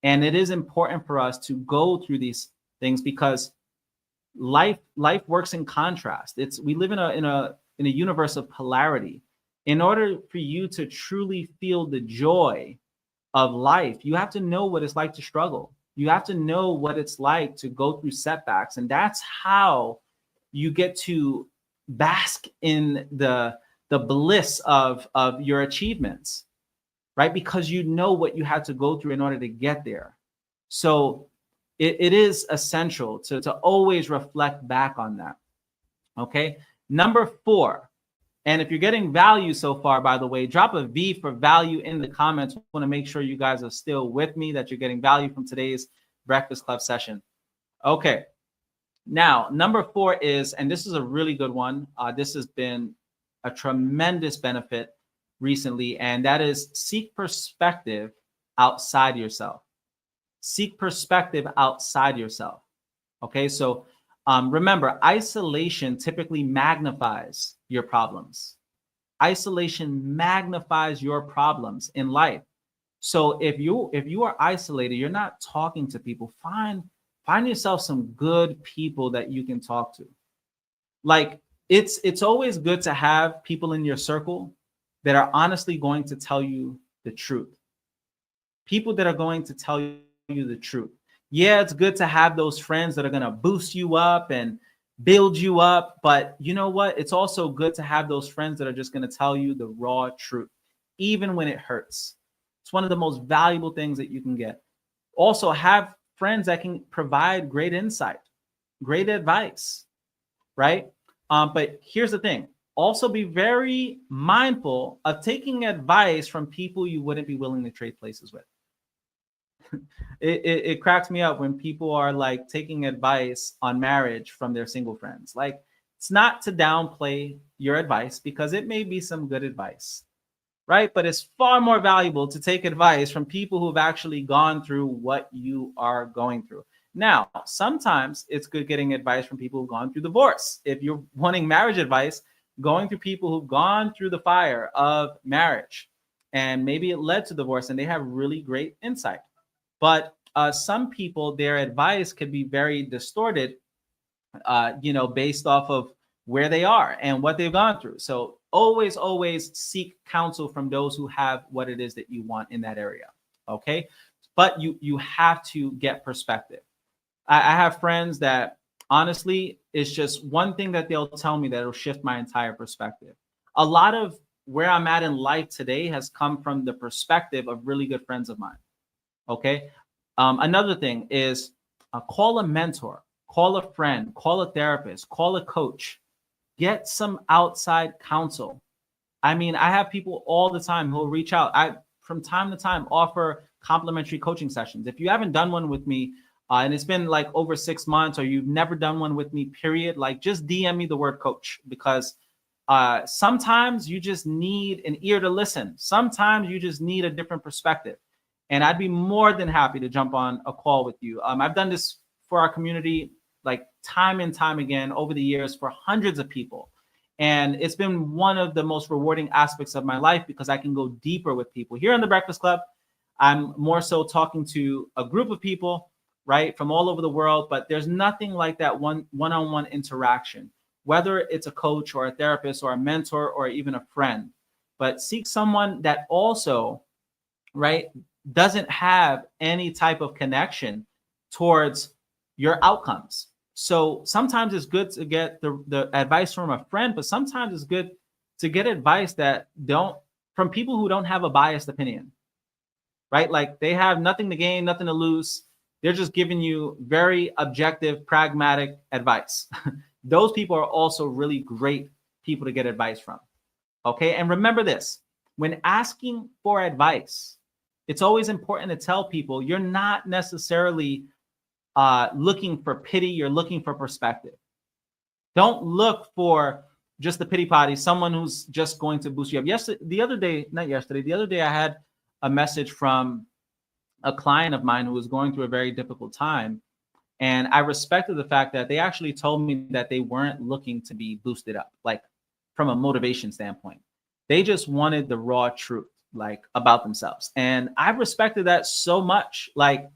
A: And it is important for us to go through these things because life works in contrast. We live in a universe of polarity. In order for you to truly feel the joy of life, you have to know what it's like to struggle. You have to know what it's like to go through setbacks. And that's how you get to bask in the bliss of your achievements, right? Because you know what you had to go through in order to get there. So it is essential to always reflect back on that. Okay. Number 4. And if you're getting value so far, by the way, drop a V for value in the comments. I want to make sure you guys are still with me, that you're getting value from today's Breakfast Club session. Okay. Now, number 4 is, and this is a really good one. This has been a tremendous benefit recently, and that is seek perspective outside yourself. Seek perspective outside yourself. Okay, so remember, isolation typically magnifies your problems. Isolation magnifies your problems in life. So if you are isolated, you're not talking to people, find yourself some good people that you can talk to. Like it's always good to have people in your circle that are honestly going to tell you the truth. People that are going to tell you the truth. Yeah, it's good to have those friends that are going to boost you up and build you up. But you know what? It's also good to have those friends that are just going to tell you the raw truth, even when it hurts. It's one of the most valuable things that you can get. Also, have friends that can provide great insight, great advice, right? But here's the thing. Also be very mindful of taking advice from people you wouldn't be willing to trade places with. It cracks me up when people are like taking advice on marriage from their single friends. Like, it's not to downplay your advice because it may be some good advice, right? But it's far more valuable to take advice from people who've actually gone through what you are going through. Now, sometimes it's good getting advice from people who've gone through divorce. If you're wanting marriage advice, going through people who've gone through the fire of marriage and maybe it led to divorce and they have really great insight. But some people, their advice could be very distorted, based off of where they are and what they've gone through. So always seek counsel from those who have what it is that you want in that area. Okay. But you have to get perspective. I have friends that honestly, it's just one thing that they'll tell me that will shift my entire perspective. A lot of where I'm at in life today has come from the perspective of really good friends of mine. Okay. Another thing is call a mentor, call a friend, call a therapist, call a coach, get some outside counsel. I mean, I have people all the time who will reach out. I, from time to time, offer complimentary coaching sessions. If you haven't done one with me, and it's been like over 6 months, or you've never done one with me, period, like just DM me the word coach, because sometimes you just need an ear to listen. Sometimes you just need a different perspective. And I'd be more than happy to jump on a call with you. I've done this for our community like time and time again over the years for hundreds of people. And it's been one of the most rewarding aspects of my life because I can go deeper with people. Here in the Breakfast Club, I'm more so talking to a group of people, right, from all over the world, but there's nothing like that one-on-one interaction, whether it's a coach or a therapist or a mentor or even a friend. But seek someone that also, right, doesn't have any type of connection towards your outcomes. So sometimes it's good to get the advice from a friend, but sometimes it's good to get advice that don't from people who don't have a biased opinion, right? Like they have nothing to gain, nothing to lose. They're just giving you very objective, pragmatic advice. Those people are also really great people to get advice from. Okay. And remember this, when asking for advice, it's always important to tell people you're not necessarily looking for pity, you're looking for perspective. Don't look for just the pity potty, someone who's just going to boost you up. The other day I had a message from a client of mine who was going through a very difficult time. And I respected the fact that they actually told me that they weren't looking to be boosted up, like from a motivation standpoint. They just wanted the raw truth, like about themselves. And I respected that so much, like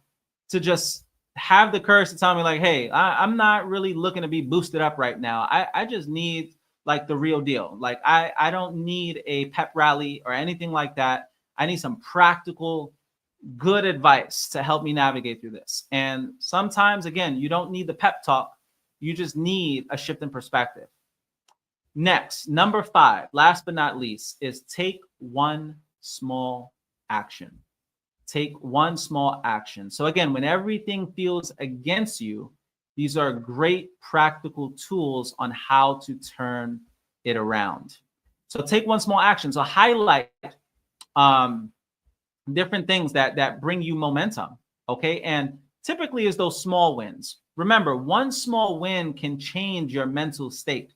A: to just have the courage to tell me like, hey, I'm not really looking to be boosted up right now. I just need like the real deal. Like I don't need a pep rally or anything like that. I need some practical, good advice to help me navigate through this. And sometimes, again, you don't need the pep talk. You just need a shift in perspective. Next, number 5, last but not least, is take one small action. Take one small action. So again, when everything feels against you, these are great practical tools on how to turn it around. So take one small action. So highlight different things that bring you momentum. Okay. And typically is those small wins. Remember, one small win can change your mental state.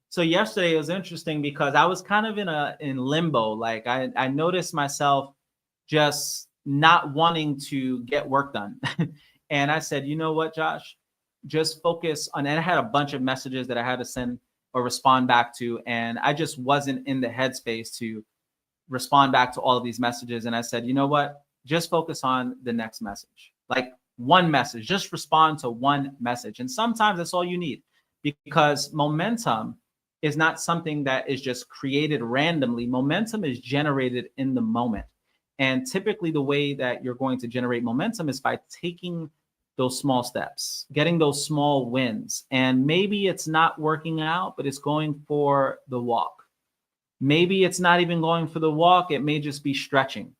A: So yesterday it was interesting because I was kind of in limbo. Like I noticed myself just not wanting to get work done. And I said, you know what, Josh, just focus on, and I had a bunch of messages that I had to send or respond back to. And I just wasn't in the headspace to respond back to all of these messages. And I said, you know what, just focus on the next message, like one message, just respond to one message. And sometimes that's all you need, because momentum is not something that is just created randomly. Momentum is generated in the moment. And typically the way that you're going to generate momentum is by taking those small steps, getting those small wins. And maybe it's not working out, but it's going for the walk. Maybe it's not even going for the walk. It may just be stretching.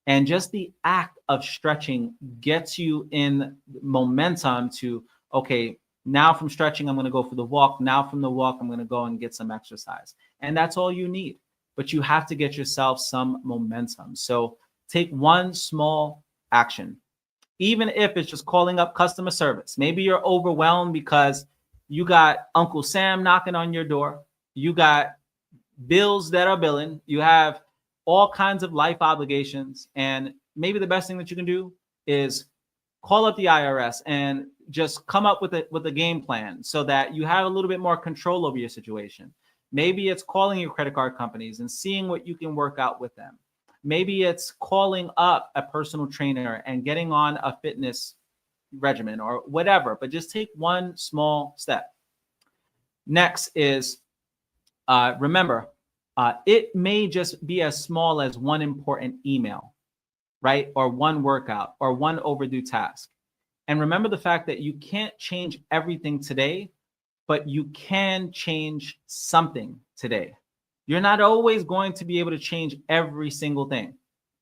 A: And just the act of stretching gets you in momentum to, okay, now from stretching, I'm going to go for the walk. Now from the walk, I'm going to go and get some exercise. And that's all you need. But you have to get yourself some momentum. So take one small action, even if it's just calling up customer service. Maybe you're overwhelmed because you got Uncle Sam knocking on your door. You got bills that are billing. You have all kinds of life obligations. And maybe the best thing that you can do is call up the IRS and just come up with a game plan so that you have a little bit more control over your situation. Maybe it's calling your credit card companies and seeing what you can work out with them. Maybe it's calling up a personal trainer and getting on a fitness regimen or whatever, but just take one small step. Next is, remember, it may just be as small as one important email, right? Or one workout or one overdue task. And remember the fact that you can't change everything today, but you can change something today. You're not always going to be able to change every single thing,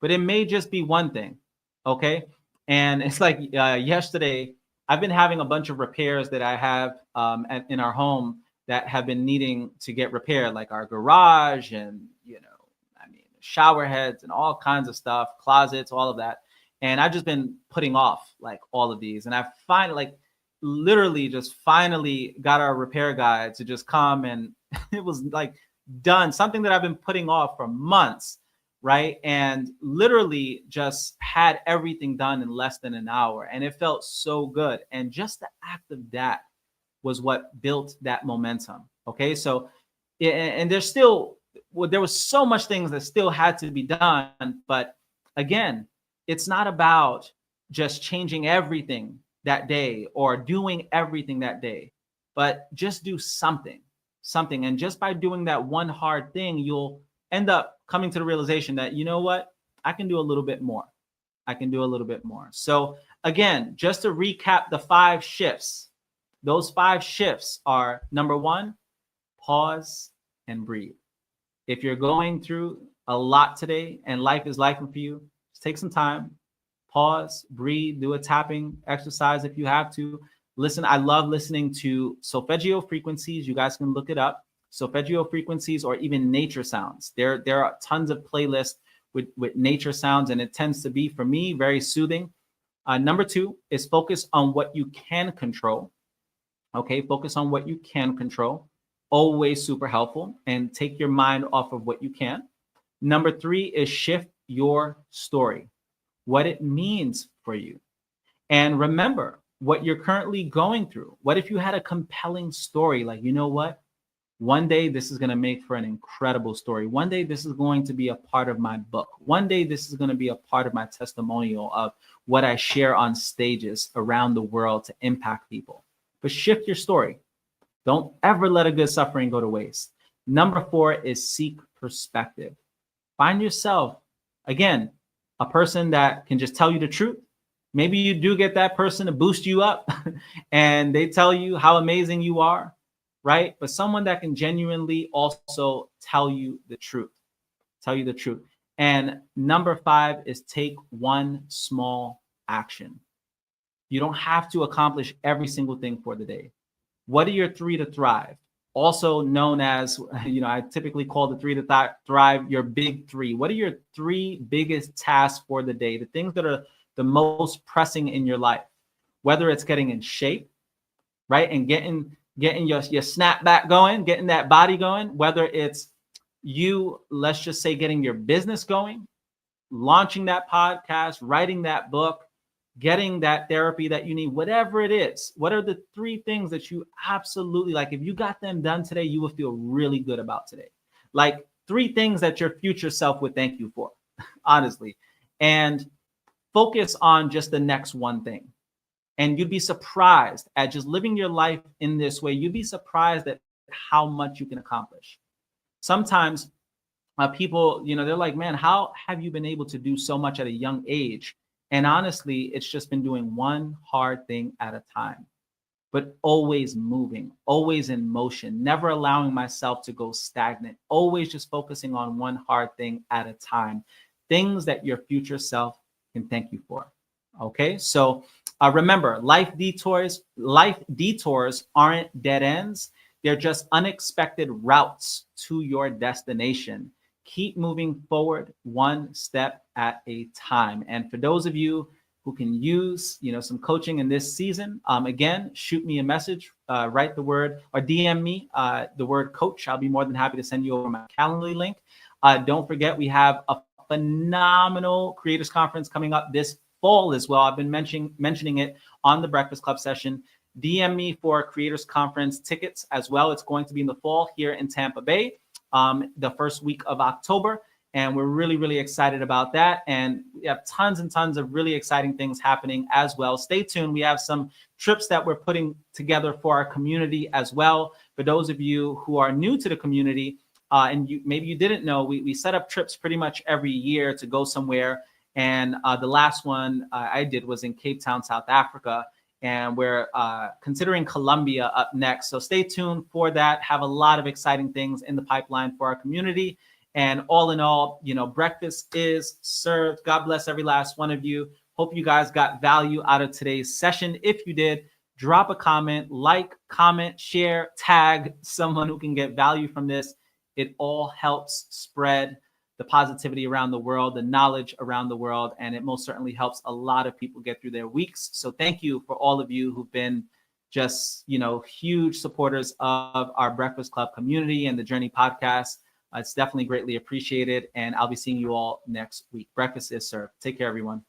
A: but it may just be one thing. Okay. And it's like yesterday, I've been having a bunch of repairs that I have in our home that have been needing to get repaired, like our garage and, I mean, shower heads and all kinds of stuff, closets, all of that. And I've just been putting off like all of these. And I finally, like, literally just finally got our repair guy to just come, and it was like done, something that I've been putting off for months, right? And literally just had everything done in less than an hour, and it felt so good. And just the act of that was what built that momentum. Okay, so and there's still, well, there was so much things that still had to be done, but again, it's not about just changing everything that day or doing everything that day, but just do something. And just by doing that one hard thing, you'll end up coming to the realization that, you know what, I can do a little bit more. So again, just to recap the 5 shifts, those 5 shifts are: number 1, pause and breathe. If you're going through a lot today and life is life for you, just take some time, pause, breathe, do a tapping exercise if you have to. Listen, I love listening to solfeggio frequencies. You guys can look it up. Solfeggio frequencies, or even nature sounds. There are tons of playlists with nature sounds, and it tends to be, for me, very soothing. Number 2 is focus on what you can control. Okay, focus on what you can control. Always super helpful. And take your mind off of what you can't. Number 3 is shift your story, what it means for you. And remember what you're currently going through. What if you had a compelling story? Like, you know what? One day this is going to make for an incredible story. One day this is going to be a part of my book. One day this is going to be a part of my testimonial of what I share on stages around the world to impact people. But shift your story. Don't ever let a good suffering go to waste. Number 4 is seek perspective. Find yourself, again, a person that can just tell you the truth. Maybe you do get that person to boost you up and they tell you how amazing you are, right? But someone that can genuinely also tell you the truth. And number 5 is take one small action. You don't have to accomplish every single thing for the day. What are your 3 to thrive? Also known as, I typically call the 3 to thrive your big 3. What are your 3 biggest tasks for the day? The things that are the most pressing in your life, whether it's getting in shape, right? And getting your snap back going, getting that body going, whether it's you, let's just say, getting your business going, launching that podcast, writing that book, getting that therapy that you need, whatever it is. What are the 3 things that you absolutely, like, if you got them done today, you will feel really good about today? Like 3 things that your future self would thank you for, honestly. And focus on just the next one thing. And you'd be surprised at just living your life in this way. You'd be surprised at how much you can accomplish. Sometimes people, they're like, man, how have you been able to do so much at a young age? And honestly, it's just been doing one hard thing at a time, but always moving, always in motion, never allowing myself to go stagnant, always just focusing on one hard thing at a time, things that your future self can thank you for. Okay, so remember, life detours aren't dead ends. They're just unexpected routes to your destination. Keep moving forward one step at a time. And for those of you who can use, some coaching in this season, again, shoot me a message, write the word, or DM me the word coach. I'll be more than happy to send you over my Calendly link. Don't forget, we have a phenomenal Creators Conference coming up this fall as well. I've been mentioning it on the Breakfast Club session. DM me for Creators Conference tickets as well. It's going to be in the fall here in Tampa Bay, the first week of October. And we're really, really excited about that. And we have tons and tons of really exciting things happening as well. Stay tuned. We have some trips that we're putting together for our community as well. For those of you who are new to the community, and maybe you didn't know, we set up trips pretty much every year to go somewhere. And the last one I did was in Cape Town, South Africa. And we're considering Colombia up next. So stay tuned for that. Have a lot of exciting things in the pipeline for our community. And all in all, breakfast is served. God bless every last one of you. Hope you guys got value out of today's session. If you did, drop a comment, comment, share, tag someone who can get value from this. It all helps spread the positivity around the world, the knowledge around the world, and it most certainly helps a lot of people get through their weeks. So thank you for all of you who've been just, huge supporters of our Breakfast Club community and the Journey podcast. It's definitely greatly appreciated, and I'll be seeing you all next week. Breakfast is served. Take care, everyone.